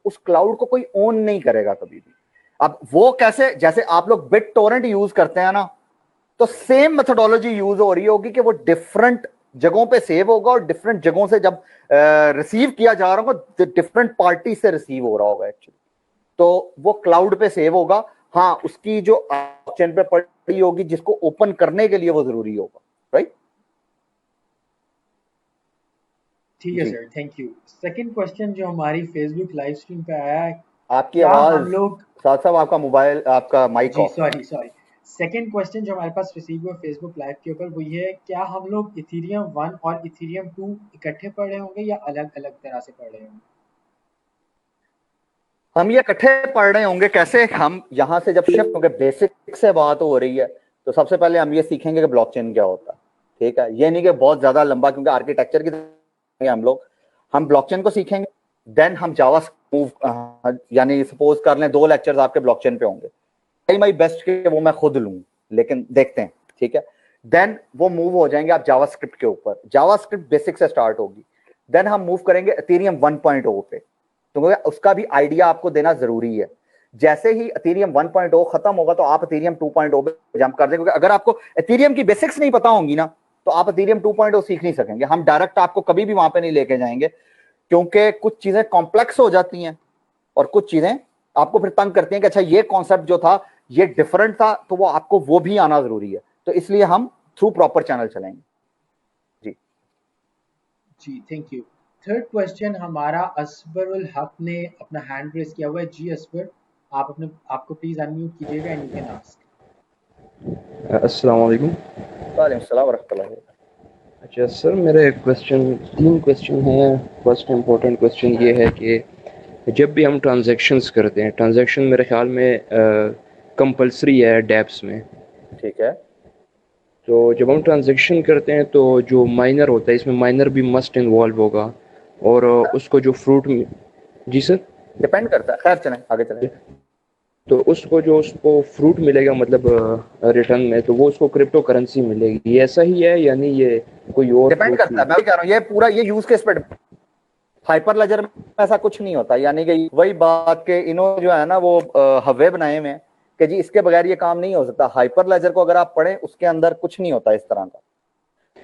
उस क्लाउड को कोई ओन नहीं करेगा कभी भी। अब वो कैसे, जैसे आप लोग बिट टोरेंट यूज करते हैं ना, तो सेम मेथोडोलॉजी यूज हो रही होगी कि वो डिफरेंट जगहों पे सेव होगा और डिफरेंट जगहों से जब रिसीव किया जा रहा होगा डिफरेंट पार्टी से रिसीव हो रहा होगा एक्चुअली, तो वो क्लाउड पे सेव होगा। हाँ, उसकी जो चेन पे पड़ी होगी जिसको ओपन करने के लिए वो जरूरी होगा, राइट? ठीक है sir, thank you. Second question जो हमारी फेसबुक लाइव स्ट्रीम पे आया है, आपकी क्या आवाज हम लोग साथ साथ आपका मोबाइल, आपका माइक जी ऑफ। सॉरी सेकंड क्वेश्चन जो हमारे पास रिसीव हुआ फेसबुक लाइव के ऊपर वो ये है, क्या हम लोग इथीरियम 1 और इथीरियम 2 इकट्ठे पढ़ रहे होंगे या अलग अलग तरह से पढ़ रहे होंगे? हम ये इकट्ठे पढ़ रहे होंगे। कैसे? हम यहाँ से जब शिफ्ट होंगे, बेसिक से बात हो रही है, तो सबसे पहले हम ये सीखेंगे कि ब्लॉकचेन क्या होता है। ठीक है, ये नहीं कि बहुत ज्यादा लंबा, क्योंकि आर्किटेक्चर की हम ब्लॉकचेन को सीखेंगे, देन हम जावा मूव, यानी सपोज कर लें 2 लेक्चर्स आपके ब्लॉकचेन पे होंगे, ट्राई माई बेस्ट कि वो मैं खुद लूं, लेकिन देखते हैं। ठीक है, देन वो मूव हो जाएंगे आप जावास्क्रिप्ट के ऊपर। जावास्क्रिप्ट बेसिक से स्टार्ट होगी, देन हम मूव करेंगे इथेरियम 1.0 पे, तो उसका भी आइडिया आपको देना जरूरी है। जैसे ही इथेरियम 1.0 खत्म होगा तो आप इथेरियम 2.0 पे जंप कर देंगे, क्योंकि अगर आपको इथेरियम की बेसिक्स नहीं पता होंगी ना, तो आप इथेरियम 2.0 सीख नहीं सकेंगे। हम डायरेक्ट आपको कभी भी वहां पे नहीं लेके जाएंगे, क्योंकि कुछ चीजें कॉम्प्लेक्स हो जाती हैं और कुछ चीजें आपको फिर तंग करती हैं कि अच्छा ये कॉन्सेप्ट जो था ये डिफरेंट था, तो वो आपको वो भी आना जरूरी है। तो इसलिए हम थ्रू प्रॉपर चैनल चलेंगे। जी थैंक यू। थर्ड क्वेश्चन हमारा असबरुल हक ने अपना हैंड रेस किया हुआ है। जी असबर, आपको प्लीज अनम्यूट कीजिएगा एंड यू कैन आस्क। अस्सलाम वालेकुम। वालेकुम सलाम व रहमतुल्लाह। अच्छा सर, मेरे तीन क्वेश्चन हैं। फर्स्ट इम्पोर्टेंट क्वेश्चन ये है कि जब भी हम ट्रांजैक्शंस करते हैं, ट्रांजैक्शन मेरे ख्याल में कंपलसरी है डैप्स में। ठीक है, तो जब हम ट्रांजैक्शन करते हैं तो जो माइनर होता है, इसमें माइनर भी मस्ट इन्वॉल्व होगा, और उसको जो फ्रूट जी सर, डिपेंड करता है। खैर चलें आगे चलें। तो उसको फ्रूट मिलेगा, मतलब रिटर्न में, तो वो उसको क्रिप्टो करेंसी मिलेगी। ये ऐसा ही है यानी ये कोई और डिपेंड करता है, मैं भी कह रहा हूँ ये पूरा ये यूज केस पे। हाइपर लेजर में ऐसा कुछ नहीं होता, यानी कि वही बात के इन्होंने जो है ना वो हवे बनाए हुए हैं कि जी इसके बगैर ये काम नहीं हो सकता। हाइपर लेजर को अगर आप पढ़ें, उसके अंदर कुछ नहीं होता इस तरह का।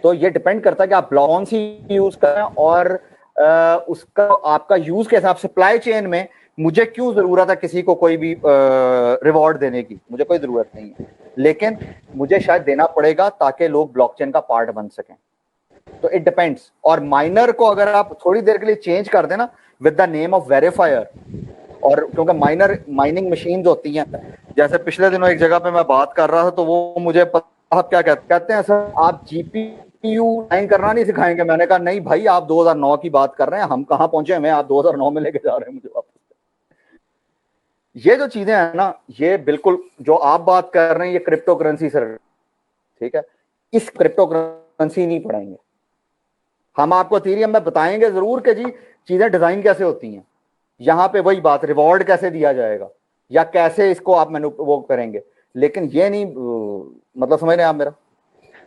तो ये डिपेंड करता है कि आप ब्लॉक सी यूज करें और उसका आपका यूज के हिसाब से सप्लाई चेन में मुझे क्यों जरूरत है किसी को कोई भी रिवॉर्ड देने की, मुझे कोई जरूरत नहीं है, लेकिन मुझे शायद देना पड़ेगा ताकि लोग ब्लॉकचेन का पार्ट बन सकें। तो इट डिपेंड्स। और माइनर को अगर आप थोड़ी देर के लिए चेंज कर देना with the name of verifier, और क्योंकि माइनर माइनिंग मशीन्स होती हैं, जैसे पिछले दिनों एक जगह पे मैं बात कर रहा था तो वो मुझे आप क्या कहते हैं सर, आप जीपीयू माइन करना नहीं सिखाएंगे? मैंने कहा नहीं भाई, आप 2009 की बात कर रहे हैं, हम कहाँ पहुंचे हैं, आप 2009 में लेके जा रहे हैं मुझे वापस। ये जो चीजें हैं ना, ये बिल्कुल जो आप बात कर रहे हैं ये क्रिप्टो करेंसी सर, ठीक है, इस क्रिप्टो करेंसी नहीं पढ़ाएंगे हम आपको। इथेरियम में बताएंगे जरूर कि जी चीजें डिजाइन कैसे होती हैं, यहाँ पे वही बात रिवॉर्ड कैसे दिया जाएगा या कैसे इसको आप मैनु वो करेंगे, लेकिन ये नहीं मतलब समझ रहे हैं आप मेरा?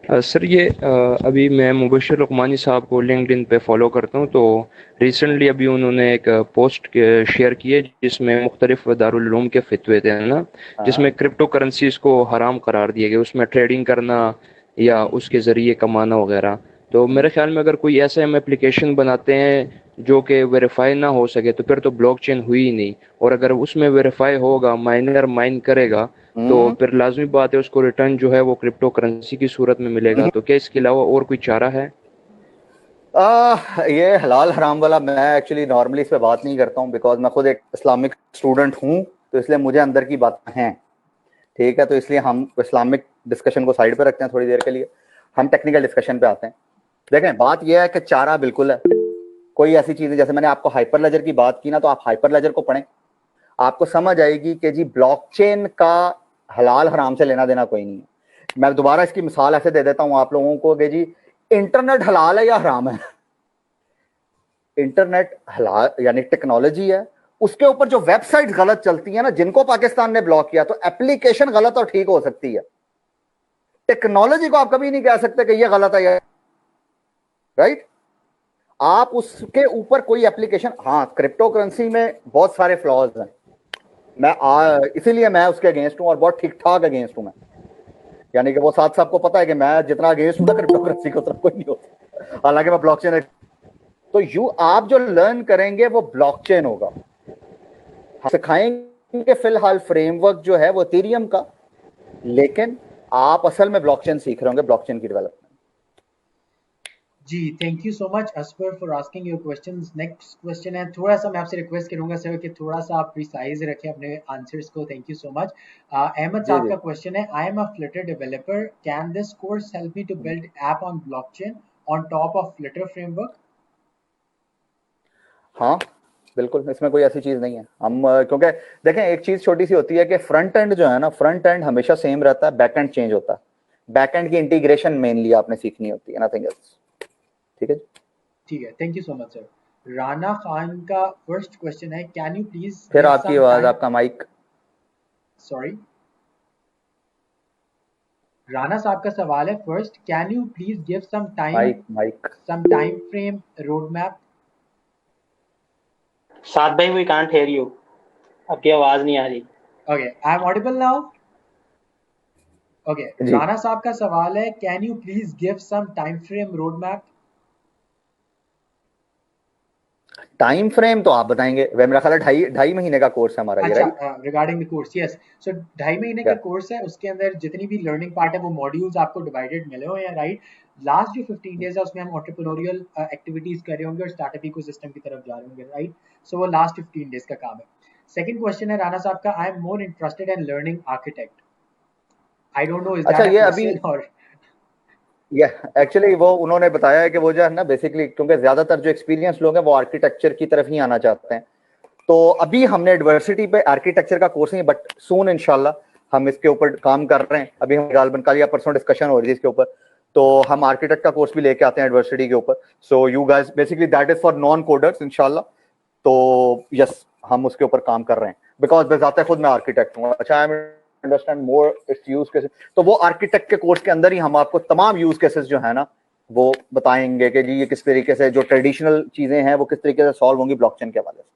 सर ये अभी मैं मुबशिर लुकमानी साहब को लिंक्डइन पे फॉलो करता हूँ, तो रिसेंटली अभी उन्होंने एक पोस्ट शेयर की है जिसमें मुख्तलिफ दारुल उलूम के फितवे थे ना, जिसमें क्रिप्टो करेंसीज को हराम करार दिए गए, उसमें ट्रेडिंग करना या उसके ज़रिए कमाना वगैरह। तो मेरे ख्याल में अगर कोई ऐसा हम एप्लीकेशन बनाते हैं जो कि वेरीफाई ना हो सके तो फिर तो ब्लॉकचेन हुई ही नहीं, और अगर उसमें वेरीफाई होगा, माइनर माइन करेगा, तो फिर लाजमी बात है उसको रिटर्न जो है वो क्रिप्टो करेंसी की सूरत में मिलेगा। तो क्या इसके अलावा और कोई चारा है? ये हलाल हराम वाला मैं एक्चुअली नॉर्मली इस पे बात नहीं करता हूँ, बिकॉज मैं खुद एक इस्लामिक स्टूडेंट हूँ, तो इसलिए मुझे अंदर की बातें हैं। ठीक है, तो इसलिए हम इस्लामिक डिस्कशन को साइड पे रखते हैं थोड़ी देर के लिए, हम टेक्निकल डिस्कशन पे आते हैं। देखें, बात यह है कि चारा बिल्कुल है। कोई ऐसी चीज है, जैसे मैंने आपको हाइपर लेजर की बात की ना, तो आप हाइपर लेजर को पढ़ें, आपको समझ आएगी कि जी ब्लॉकचेन का हलाल हराम से लेना देना कोई नहीं है। मैं दोबारा इसकी मिसाल ऐसे दे देता हूं आप लोगों को कि जी इंटरनेट हलाल है या हराम है? इंटरनेट हलाल यानी टेक्नोलॉजी है, उसके ऊपर जो वेबसाइट गलत चलती है ना, जिनको पाकिस्तान ने ब्लॉक किया, तो एप्लीकेशन गलत और ठीक हो सकती है, टेक्नोलॉजी को आप कभी नहीं कह सकते कि ये गलत है, राइट? आप उसके ऊपर कोई एप्लीकेशन, हाँ क्रिप्टो करेंसी में बहुत सारे फ्लॉज हैं, इसीलिए मैं उसके अगेंस्ट हूं और बहुत ठीक ठाक अगेंस्ट हूं मैं, यानी कि वो साथ साथ को पता है कि मैं जितना अगेंस्ट हूं क्रिप्टो करेंसी को, उतना कोई नहीं होता, हालांकि मैं ब्लॉकचेन, तो आप जो लर्न करेंगे वो ब्लॉकचेन होगा, सिखाएंगे फिलहाल फ्रेमवर्क जो है वो इथेरियम का, लेकिन आप असल में ब्लॉकचेन सीख रहे होंगे, ब्लॉकचेन की डेवलपमेंट। जी thank you so much Asfar for asking your questions. Next question है, थोड़ा सा मैं आपसे रिक्वेस्ट करूंगा सर कि थोड़ा सा आप प्रिसाइज रखें अपने आंसर्स को। Thank you so much. Ahmad ji sahab ji का क्वेश्चन है, I am a flutter developer, can this course help me to build app on blockchain on top of flutter framework? हाँ बिल्कुल, इसमें कोई ऐसी चीज नहीं है। हम क्योंकि देखें एक चीज छोटी सी होती है कि फ्रंट एंड जो है ना, फ्रंट एंड हमेशा सेम रहता है, बैक एंड चेंज होता है, बैक एंड की इंटीग्रेशन मेनली आपने सीखनी होती है, नथिंग एल्स। ठीक है, ठीक है, thank you so much sir. Rana Khan का फर्स्ट क्वेश्चन है, कैन यू प्लीज फिर गिव आपकी सम आवाज, टाइम, आपका माइक, सॉरी, राना साहब का सवाल है first, can you please give mike mike some time frame road map? साथ भाई वी कांट हेयर यू, आपकी आवाज नहीं आ रही। Okay, I am audible now? Okay, जी। राना साहब का सवाल है, can you please give some time frame road map? Time frame तो आप बताएंगे, वह मेरा ख्याल है 2.5 महीने का कोर्स है हमारा ये, अच्छा, right? Regarding the course, yes. So 2.5 महीने का कोर्स है, उसके अंदर जितनी भी लर्निंग पार्ट है वो मॉड्यूल्स आपको डिवाइडेड मिले हुए हैं, राइट? लास्ट जो 15 डेज है उसमें हम एंटरप्रेन्योरियल एक्टिविटीज कर रहे होंगे और स्टार्टअप इकोसिस्टम की तरफ जा रहे होंगे, राइट? सो वो लास्ट 15 डेज का काम है। सेकंड क्वेश्चन है राना साहब का, I am more interested in learning architect. I don't know is अच्छा, दैट अ ये अभी क्वेश्चन और ये एक्चुअली वो उन्होंने बताया है कि वो जो है ना, बेसिकली क्योंकि ज्यादातर जो एक्सपीरियंस लोग हैं वो आर्किटेक्चर की तरफ ही आना चाहते हैं, तो अभी हमने यूनिवर्सिटी पे आर्किटेक्चर का कोर्स नहीं, बट सून इंशाल्लाह हम इसके ऊपर काम कर रहे हैं। अभी हम गालबन कल या परसों डिस्कशन हो रही थी इसके ऊपर, तो हम आर्किटेक्ट का कोर्स भी लेके आते हैं यूनिवर्सिटी के ऊपर। So you guys basically that is for non coders इंशाल्लाह, तो यस हम उसके ऊपर काम कर रहे हैं, बिकॉज बताते खुद मैं आर्किटेक्ट हूँ। अच्छा, I understand more it's use cases, तो वो आर्किटेक्ट के कोर्स के अंदर ही हम आपको तमाम यूज केसेस जो है ना वो बताएंगे कि जी ये किस तरीके से जो ट्रेडिशनल चीजें हैं वो किस तरीके से सॉल्व होंगी ब्लॉकचेन के हवाले से।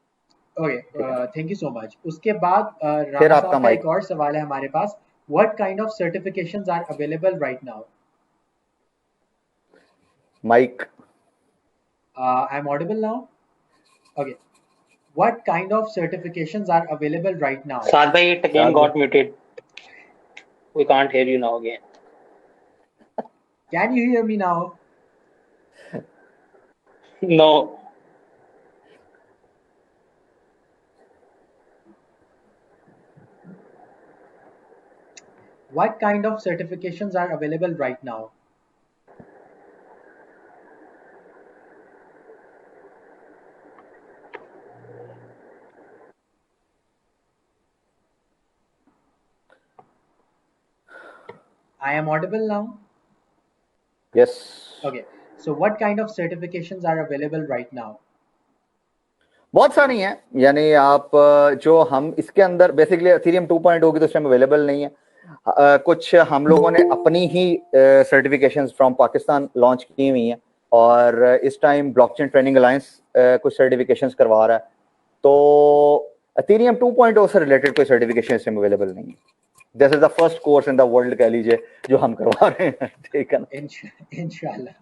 Okay, thank you so much. उसके बाद फिर राणा आपका साहब का एक माइक, और सवाल है हमारे पास, what kind of certifications are available right now? Mic. I am audible now? Okay, what kind of certifications are available right now? Saad भाई it again Saad got muted, we can't hear you now again. Can you hear me now? No. What kind of certifications are available right now? I am audible now? Yes. Okay. So what kind of certifications are available right now? बहुत सारी हैं, यानी आप जो हम इसके अंदर basically Ethereum 2.0 की तो इस टाइम अवेलेबल नहीं है, कुछ हम लोगों ने अपनी ही सर्टिफिकेशंस फ्रॉम पाकिस्तान लॉन्च की हुई हैं, और इस टाइम ब्लॉकचेन ट्रेनिंग अलायंस कुछ सर्टिफिकेशंस करवा रहा है, तो इथेरियम 2.0 से रिलेटेड कोई सर्टिफिकेशन इस टाइम अवेलेबल नहीं है। This is the first course in the world कह लीजिए जो हम करवा रहे हैं, ठीक है ना? Inshallah.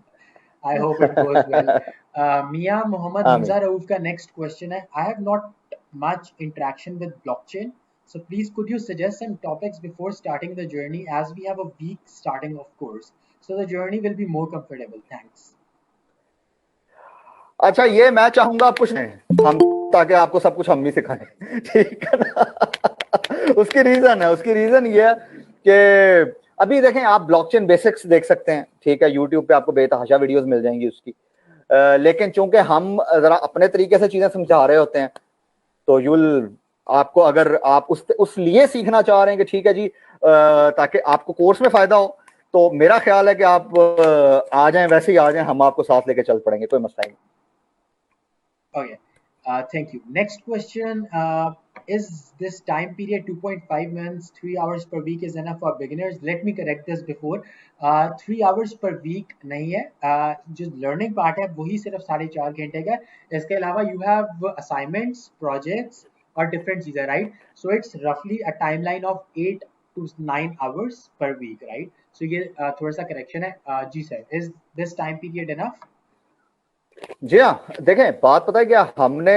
I hope it goes well. Mia Muhammad आमीन। Hamza Rauf का next question है, I have not much interaction with blockchain. So please could you suggest some topics before starting the journey, as we have a week starting of course. So the journey will be more comfortable. Thanks. अच्छा, ये मैं चाहूंगा आप कुछ नहीं हम, ताकि आपको सब कुछ हम ही सिखाएं, ठीक है ना? उसकी रीजन ये है कि अभी देखें आप ब्लॉकचेन बेसिक्स देख सकते हैं, ठीक है, यूट्यूब पे आपको बेतहाशा वीडियोस मिल जाएंगी उसकी, लेकिन चूंकि हम जरा अपने तरीके से चीजें समझा रहे होते हैं, तो आपको अगर आप उस लिए सीखना चाह रहे हैं कि ठीक है जी ताकि आपको कोर्स में फायदा हो, तो मेरा ख्याल है कि आप आ जाएं, वैसे ही आ जाएं, हम आपको साथ लेके चल पड़ेंगे, कोई मसला नहीं। Okay. Thank you. Next question. Is this time period 2.5 months, 3 hours per week is enough for beginners? Let me correct this before. 3 hours per week नहीं है. जो learning part है वही सिर्फ 4.5 घंटे का है. इसके अलावा you have assignments, projects और different चीजें, right? So it's roughly a timeline of 8 to 9 hours per week, right? So ये थोड़ा सा correction है. जी sir, is this time period enough? जी हाँ, देखें बात पता है क्या, हमने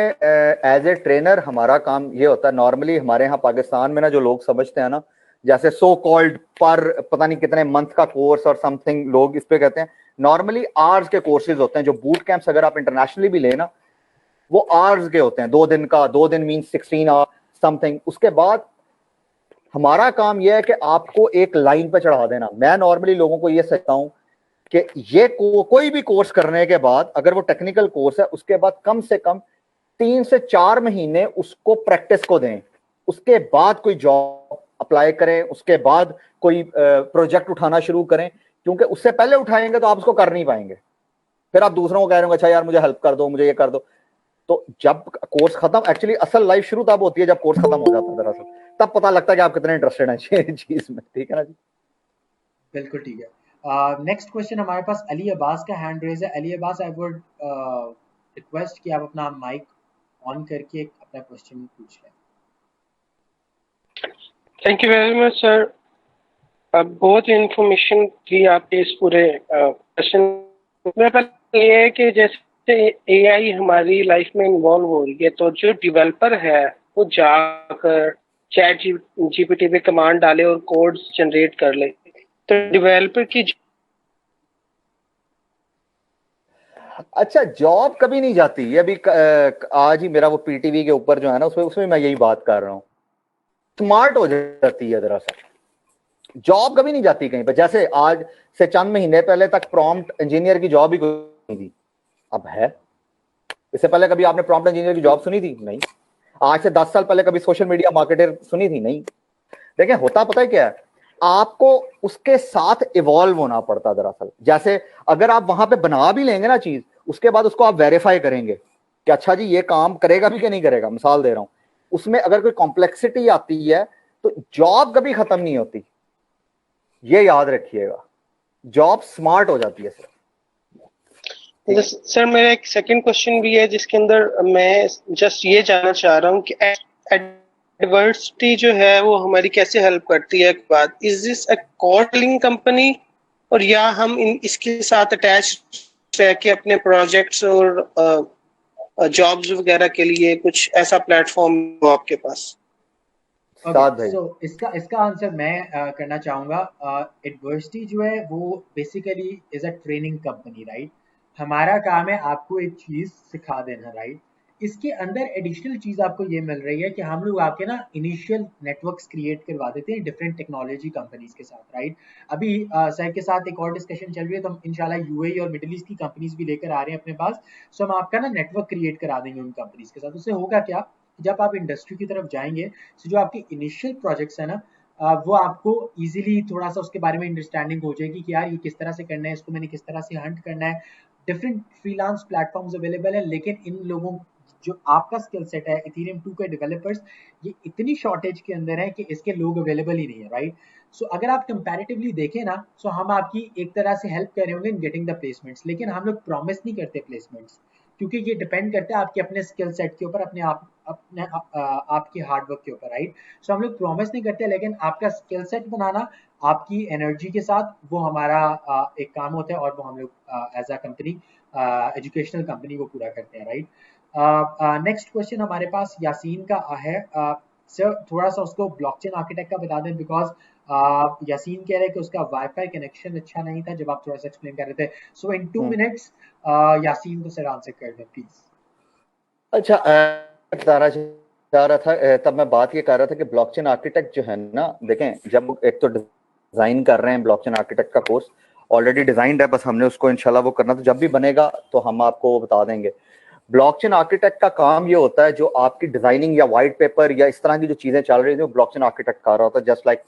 एज ए ट्रेनर हमारा काम ये होता है, नॉर्मली हमारे यहाँ पाकिस्तान में ना जो लोग समझते हैं ना, जैसे सो कॉल्ड पर पता नहीं कितने मंथ का कोर्स और समथिंग लोग इस पे कहते हैं, नॉर्मली आवर्स के कोर्सेज होते हैं. जो बूट कैंप्स अगर आप इंटरनेशनली भी लेना वो आवर्स के होते हैं, 2 दिन का, 2 दिन मीन्स 16 आवर्स समथिंग. उसके बाद हमारा काम यह है कि आपको एक लाइन पे चढ़ा देना. मैं नॉर्मली लोगों को ये कहता हूँ कि ये कोई भी कोर्स करने के बाद, अगर वो टेक्निकल कोर्स है, उसके बाद कम से कम 3 से 4 महीने उसको प्रैक्टिस को दें. उसके बाद कोई जॉब अप्लाई करें, उसके बाद कोई प्रोजेक्ट उठाना शुरू करें, क्योंकि उससे पहले उठाएंगे तो आप उसको कर नहीं पाएंगे. फिर आप दूसरों को कह रहे हो अच्छा यार मुझे हेल्प कर दो, मुझे ये कर दो. तो जब कोर्स खत्म, एक्चुअली असल लाइफ शुरू तब होती है जब कोर्स खत्म हो जाता है दरअसल, तब पता लगता है कि आप कितने इंटरेस्टेड हैं चीज में. ठीक है ना जी? बिल्कुल ठीक है. नेक्स्ट क्वेश्चन हमारे पास अली अब्बास का हैंड रेज है. Ali Abbas, I would request कि आप अपना माइक ऑन करके अपना क्वेश्चन पूछ लें. Thank you very much sir. बहुत इंफॉर्मेशन थी आपके इस पूरे क्वेश्चन में. पहले ये है कि जैसे एआई हमारी लाइफ में इन्वॉल्व हो रही है, तो जो डेवलपर है वो जाकर चैट जीपीटी पे कमांड डाले और कोड्स जनरेट कर ले, तो डेवलपर की अच्छा जॉब कभी नहीं जाती. ये अभी आज ही मेरा वो पीटीवी के ऊपर जो है ना, उसमें मैं यही बात कर रहा हूँ. स्मार्ट हो जाती है दरअसल, जॉब कभी नहीं जाती कहीं पर. जैसे आज से चंद महीने पहले तक प्रॉम्प्ट इंजीनियर की जॉब ही कोई नहीं थी, अब है. इससे पहले कभी आपने प्रॉम्प्ट इंजीनियर की जॉब सुनी थी? नहीं. आज से 10 साल पहले कभी सोशल मीडिया मार्केटर सुनी थी? नहीं. देखिए होता पता है क्या है, आपको उसके साथ इवॉल्व होना पड़ता दरअसल. जैसे अगर आप वहां पे बना भी लेंगे ना चीज, उसके बाद उसको आप वेरीफाई करेंगे कि अच्छा जी ये काम करेगा भी कि नहीं करेगा. मिसाल दे रहा हूं, उसमें अगर कोई कॉम्प्लेक्सिटी आती है तो जॉब कभी खत्म नहीं होती, ये याद रखिएगा. जॉब स्मार्ट हो जाती है सर. मेरा एक सेकंड क्वेश्चन भी है जिसके अंदर मैं जस्ट ये जानना चाह रहा हूँ कि एडवर्सिटी जो है वो हमारी कैसे हेल्प करती है. बाद is this a calling company, और या हम इसके साथ अटैच रह के अपने प्रोजेक्ट्स और जॉब्स वगैरह के लिए कुछ ऐसा प्लेटफॉर्म हो आपके पास? So, इसका आंसर मैं करना चाहूंगा. एडवर्सिटी जो है वो basically is a training company, right. हमारा काम है आपको एक चीज सिखा देना, राइट. इसके अंदर एडिशनल चीज आपको ये मिल रही है कि हम लोग आपके ना इनिशियल नेटवर्क्स क्रिएट करवा देते हैं डिफरेंट टेक्नोलॉजी कंपनीज के साथ, राइट. अभी सर के साथ एक और डिस्कशन चल रही है, तो हम इंशाल्लाह यूएई और मिडिल ईस्ट की कंपनीज भी लेकर आ रहे हैं अपने पास. सो हम आपका ना नेटवर्क क्रिएट करा देंगे उन कंपनीज के साथ. उससे होगा क्या, जब आप इंडस्ट्री की तरफ जाएंगे तो जो आपके इनिशियल प्रोजेक्ट्स है ना, वो आपको इजीली थोड़ा सा उसके बारे में अंडरस्टैंडिंग हो जाएगी कि यार ये किस तरह से करना है, इसको मैंने किस तरह से हंट करना है. डिफरेंट फ्रीलांस प्लेटफॉर्म्स अवेलेबल है, लेकिन इन लोगों जो आपका स्किल सेट है इथेरियम 2 के डेवलपर्स, ये इतनी शॉर्टेज के अंदर है कि इसके लोग अवेलेबल ही नहीं है, राइट. सो अगर आप कंपैरेटिवली देखें ना, सो हम आपकी एक तरह से हेल्प कर रहे होंगे इन गेटिंग द प्लेसमेंट्स, लेकिन हम लोग प्रॉमिस नहीं करते प्लेसमेंट्स, क्योंकि ये डिपेंड करता है आपके अपने स्किल सेट के ऊपर, अपने आपकी हार्डवर्क के ऊपर, राइट. सो हम लोग प्रॉमिस नहीं करते, लेकिन आपका स्किल सेट बनाना आपकी एनर्जी के साथ, वो हमारा एक काम होता है, और वो हम लोग as a company, educational company वो पूरा करते हैं, राइट. नेक्स्ट क्वेश्चन हमारे पास यासीन का है. सर थोड़ा सा उसको ब्लॉकचेन आर्किटेक्ट का बता दें, बिकॉज यासीन कह रहे हैं कि उसका वाईफाई कनेक्शन अच्छा नहीं था जब आप थोड़ा सा एक्सप्लेन कर रहे थे. सो इन 2 मिनट्स यासीन को सर आंसर कर दें प्लीज. अच्छा बता चाह रहा था, तब मैं बात ये कर रहा था कि ब्लॉकचेन आर्किटेक्ट जो है ना, देखें जब एक तो डिजाइन कर रहे हैं ब्लॉकचेन आर्किटेक्ट का कोर्स, ऑलरेडी डिजाइंड है, बस हमने उसको इंशाल्लाह वो करना, तो जब भी बनेगा तो हम आपको बता देंगे. ब्लॉकचेन आर्किटेक्ट का काम ये होता है, जो आपकी डिजाइनिंग या व्हाइट पेपर या इस तरह की जो चीजें चल रही थी, वो ब्लॉकचेन आर्किटेक्ट कर रहा होता है, जस्ट लाइक.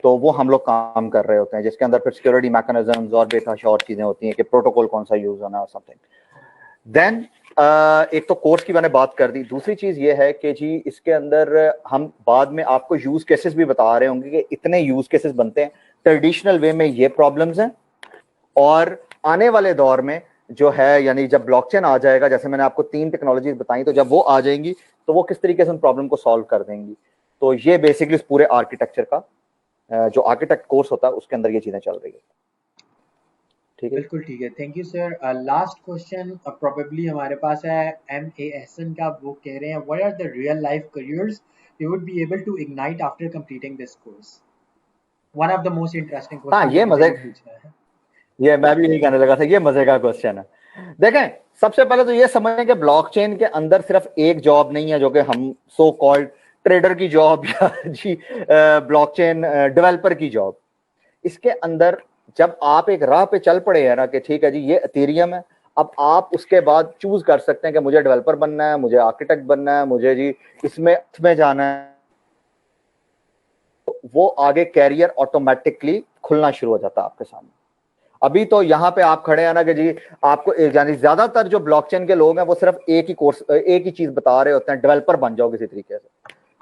तो वो हम लोग काम कर रहे होते हैं, जिसके अंदर फिर सिक्योरिटी मैकेनिज्म्स और बेतहाशा और चीजें होती हैं कि प्रोटोकॉल कौन सा यूज होना है, समथिंग. देन एक तो कोर्स की मैंने बात कर दी, दूसरी चीज ये है कि जी इसके अंदर हम बाद में आपको यूज केसेस भी बता रहे होंगे कि इतने यूज केसेस बनते हैं ट्रेडिशनल वे में, ये प्रॉब्लम्स हैं, और आने वाले दौर में जो है यानी जब ब्लॉकचेन आ जाएगा, जैसे मैंने आपको 3 टेक्नोलॉजीज बताई, तो जब वो आ जाएंगी तो वो किस तरीके से उन प्रॉब्लम को सॉल्व कर देंगी। तो ये बेसिकली इस पूरे आर्किटेक्चर का जो आर्किटेक्ट कोर्स होता है उसके अंदर ये चीजें चल रही है। ठीक है, बिल्कुल ठीक है, thank you sir. Last question probably हमारे पास है MA एहसन का। वो कह रहे हैं what are the real life careers you would be able to ignite after completing this course. One of the most interesting हाँ क्वेश्चन ये जो मुझे मजे, भी पूछना है। ये मैं भी यही कहने लगा था, ये मजे का क्वेश्चन है। देखें, सबसे पहले तो ये समझें कि ब्लॉकचेन के अंदर सिर्फ एक जॉब नहीं है जो कि हम सो कॉल्ड ट्रेडर की जॉब या जी ब्लॉकचेन डेवलपर की जॉब। इसके अंदर जब आप एक राह पे चल पड़े हैं ना कि ठीक है जी ये एथेरियम है, अब आप उसके बाद चूज कर सकते हैं कि मुझे डेवलपर बनना है, मुझे आर्किटेक्ट बनना है, मुझे जी इसमें जाना है, वो आगे कैरियर ऑटोमेटिकली खुलना शुरू हो जाता है आपके सामने। अभी तो यहाँ पे आप खड़े हैं ना कि जी आपको यानी ज्यादातर जो ब्लॉकचेन के लोग हैं वो सिर्फ एक ही चीज बता रहे होते हैं, डेवलपर बन जाओ किसी तरीके से।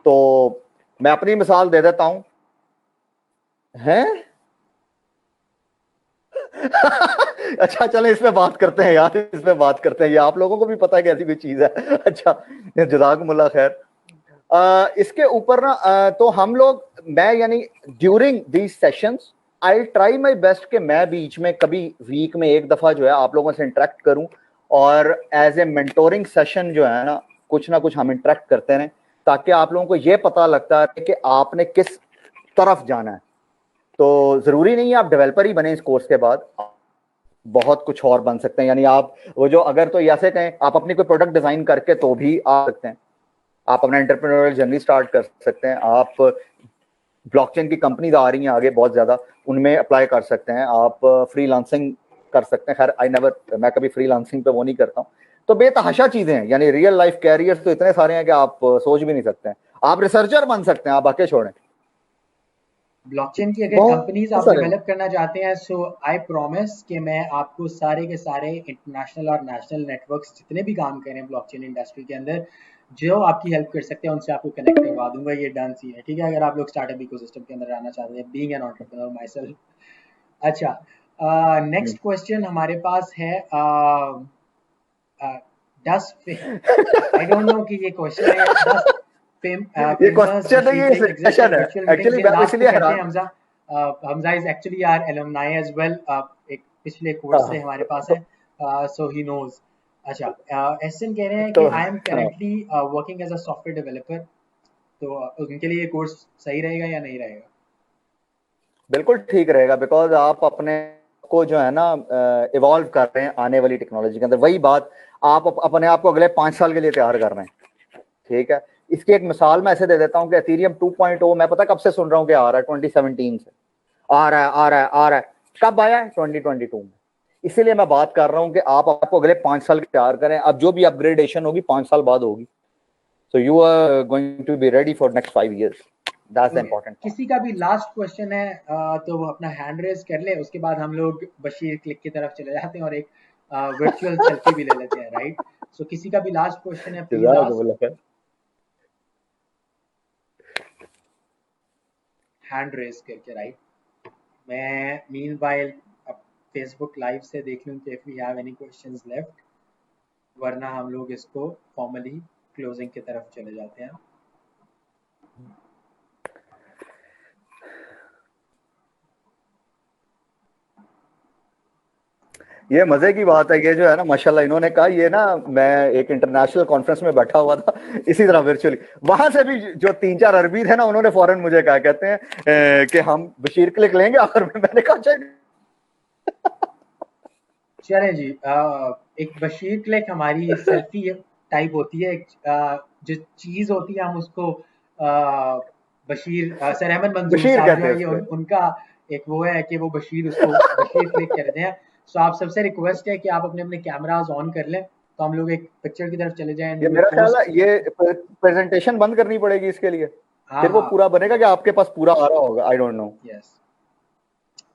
तो मैं अपनी मिसाल दे देता हूं, हैं अच्छा चले इस पे बात करते हैं यार, इस पे बात करते हैं, ये आप लोगों को भी पता है कि ऐसी कोई चीज है। अच्छा, जज़ाकुमुल्लाह खैर। इसके ऊपर ना तो हम लोग, मैं यानी during these sessions I try my best कि मैं बीच में कभी वीक में एक दफा जो है आप लोगों से इंटरेक्ट करूं, और एज ए मेंटोरिंग सेशन जो है ना कुछ हम इंटरेक्ट करते रहें, ताकि आप लोगों को ये पता लगता है कि आपने किस तरफ जाना है। तो जरूरी नहीं है आप डेवलपर ही बने इस कोर्स के बाद, बहुत कुछ और बन सकते हैं। यानी आप वो जो अगर तो ऐसे कहें आप अपनी कोई प्रोडक्ट डिजाइन करके तो भी आ सकते हैं, आप अपना एंटरप्रेन्योरियल जर्नी स्टार्ट कर सकते हैं, आप ब्लॉकचेन की कंपनीज आ रही हैं आगे बहुत ज्यादा, उनमें अप्लाई कर सकते हैं, आप फ्रीलांसिंग कर सकते हैं। खैर मैं कभी फ्रीलांसिंग पे वो नहीं करता हूँ। तो बेतहाशा चीजें हैं, यानी रियल लाइफ कैरियर्स तो इतने सारे हैं कि आप सोच भी नहीं सकते हैं। आप रिसर्चर बन सकते हैं, आप बाकी छोड़ें। ब्लॉकचेन की अगर बहुत कंपनीज आप सारे डेवलप करना चाहते हैं, सो आई प्रॉमिस कि मैं आपको सारे के सारे इंटरनेशनल और नेशनल नेटवर्क्स जितने भी काम कर रहे हैं ब्लॉकचेन इंडस्ट्री के अंदर, जो आपकी हेल्प कर सकते हैं उनसे आपको कनेक्ट करवा दूंगा। ये डन सी है, ठीक है, अगर आप लोग स्टार्टअप इकोसिस्टम के अंदर आना चाहते हैं, being an entrepreneur my self. अच्छा, नेक्स्ट क्वेश्चन हमारे पास है आई डोंट नो कि ये क्वेश्चन है या ये क्वेश्चन है, ये सेशन है एक्चुअली, मैं इसलिए हैरान। Hamza is actually our alumni as well, एक पिछले कोर्स से हमारे पास है, सो ही नोज। अच्छा, एसएन कह रहे हैं कि I am currently working as a software developer, तो उनके लिए ये कोर्स सही रहेगा या नहीं रहेगा? बिल्कुल ठीक रहेगा, बिकॉज आप अपने को जो है ना इवॉल्व कर रहे हैं आने वाली टेक्नोलॉजी के अंदर। वही बात, आप अपने आप को अगले 5 साल के लिए तैयार कर रहे हैं। ठीक है, इसकी एक मिसाल मैं ऐसे दे देता हूँ कि एथेरियम 2.0 मैं पता कब से सुन रहा हूँ कि आ रहा है, 2017 से आ रहा है। कब आया है? 2022 में। इसीलिए मैं बात कर रहा हूँ कि आप आपको अगले 5 साल के तैयार करें। अब जो भी अपग्रेडेशन होगी 5 साल बाद होगी, so you are going to be ready for next 5 years। That's the important. किसी का भी लास्ट क्वेश्चन है तो वो अपना हैंड रेज कर ले, उसके बाद हम लोग बशीर क्लिक की तरफ चले जाते हैं और एक वर्चुअल सेल्फी भी ले लेते हैं, राइट? सो किसी का भी लास्ट क्वेश्चन है, प्लीज आस्क, हैंड रेज करके, राइट? मैं मीनवाइल अब फेसबुक लाइव से देख लूं कि if we have any questions left, वरना हम लोग इसको फॉर्मली क्लोजिंग की तरफ चले जाते हैं। ये मजे की बात है, ये जो है ना माशाल्लाह इन्होंने कहा, ये ना मैं एक इंटरनेशनल कॉन्फ्रेंस में बैठा हुआ था इसी तरह वर्चुअली, वहां से भी जो 3-4 अरबी थे ना उन्होंने फौरन मुझे कहा, कहते हैं कि हम बशीर क्लिक लेंगे, और मैंने कहा चले जी, एक बशीर क्लिक हमारी सेल्फी टाइप होती है, जो चीज होती है हम उसको बशीर सर अहमद मंजूर बशीर साहब जो कहते है हैं ये उसको। उनका एक वो है कि वो बशीर उसको बशीर क्लिक करते हैं। सो आप सबसे रिक्वेस्ट है कि आप अपने अपने कैमरास ऑन कर लें, तो हम लोग एक पिक्चर की तरफ चले जाएं। ये मेरा ख्याल है ये प्रेजेंटेशन बंद करनी पड़ेगी इसके लिए, फिर वो हाँ, पूरा बनेगा कि आपके पास पूरा आ रहा होगा, I don't know. Yes,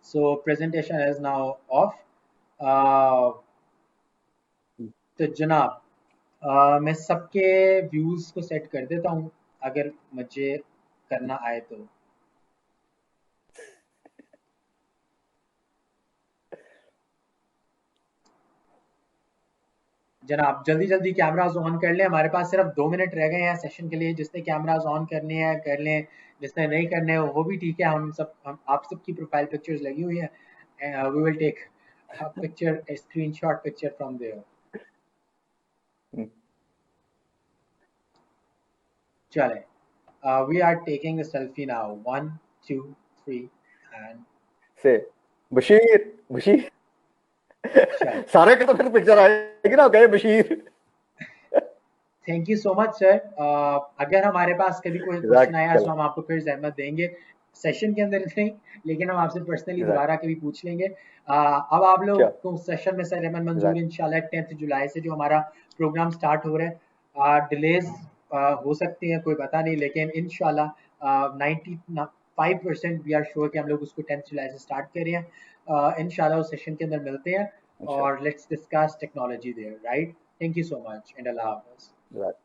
so presentation is now of. तो जनाब, मैं सबके व्यूज को सेट कर देता हूँ अगर मुझे करना आए तो। जनाब जल्दी जल्दी कैमरास ऑन कर लें, हमारे पास सिर्फ 2 मिनट रह गए हैं सेशन के लिए। जिसने कैमरास ऑन करने हैं कर लें, जिसने नहीं करने हैं वो भी ठीक है। हम आप सबकी प्रोफाइल पिक्चर्स लगी हुई है, we will take picture, screenshot picture from there. चलें, we are taking a selfie now, 1 2 3 and say Bashir Bashir चलें। सारे के तो फिर पिक्चर आएगी ना, गए Bashir. Thank you so much sir. अगर हमारे पास कभी कोई क्वेश्चन आया तो हम आपको फिर जहमत देंगे, सेशन के अंदर नहीं, लेकिन हम आपसे पर्सनली दोबारा कभी पूछ लेंगे। अब आप लोग को सेशन में सर रहमत मंजूर इंशाल्लाह 10 जुलाई से जो हमारा प्रोग्राम स्टार्ट हो रहा है, डिलेज हो सकती हैं, कोई पता नहीं, लेकिन इंशाल्लाह 95% वी आर श्योर कि हम लोग उसको 10 जुलाई से स्टार्ट कर रहे हैं। इंशाल्लाह उस सेशन के अंदर मिलते हैं और let's discuss technology there, right? Thank you so much and अल्लाह हाफ़िज़। Right.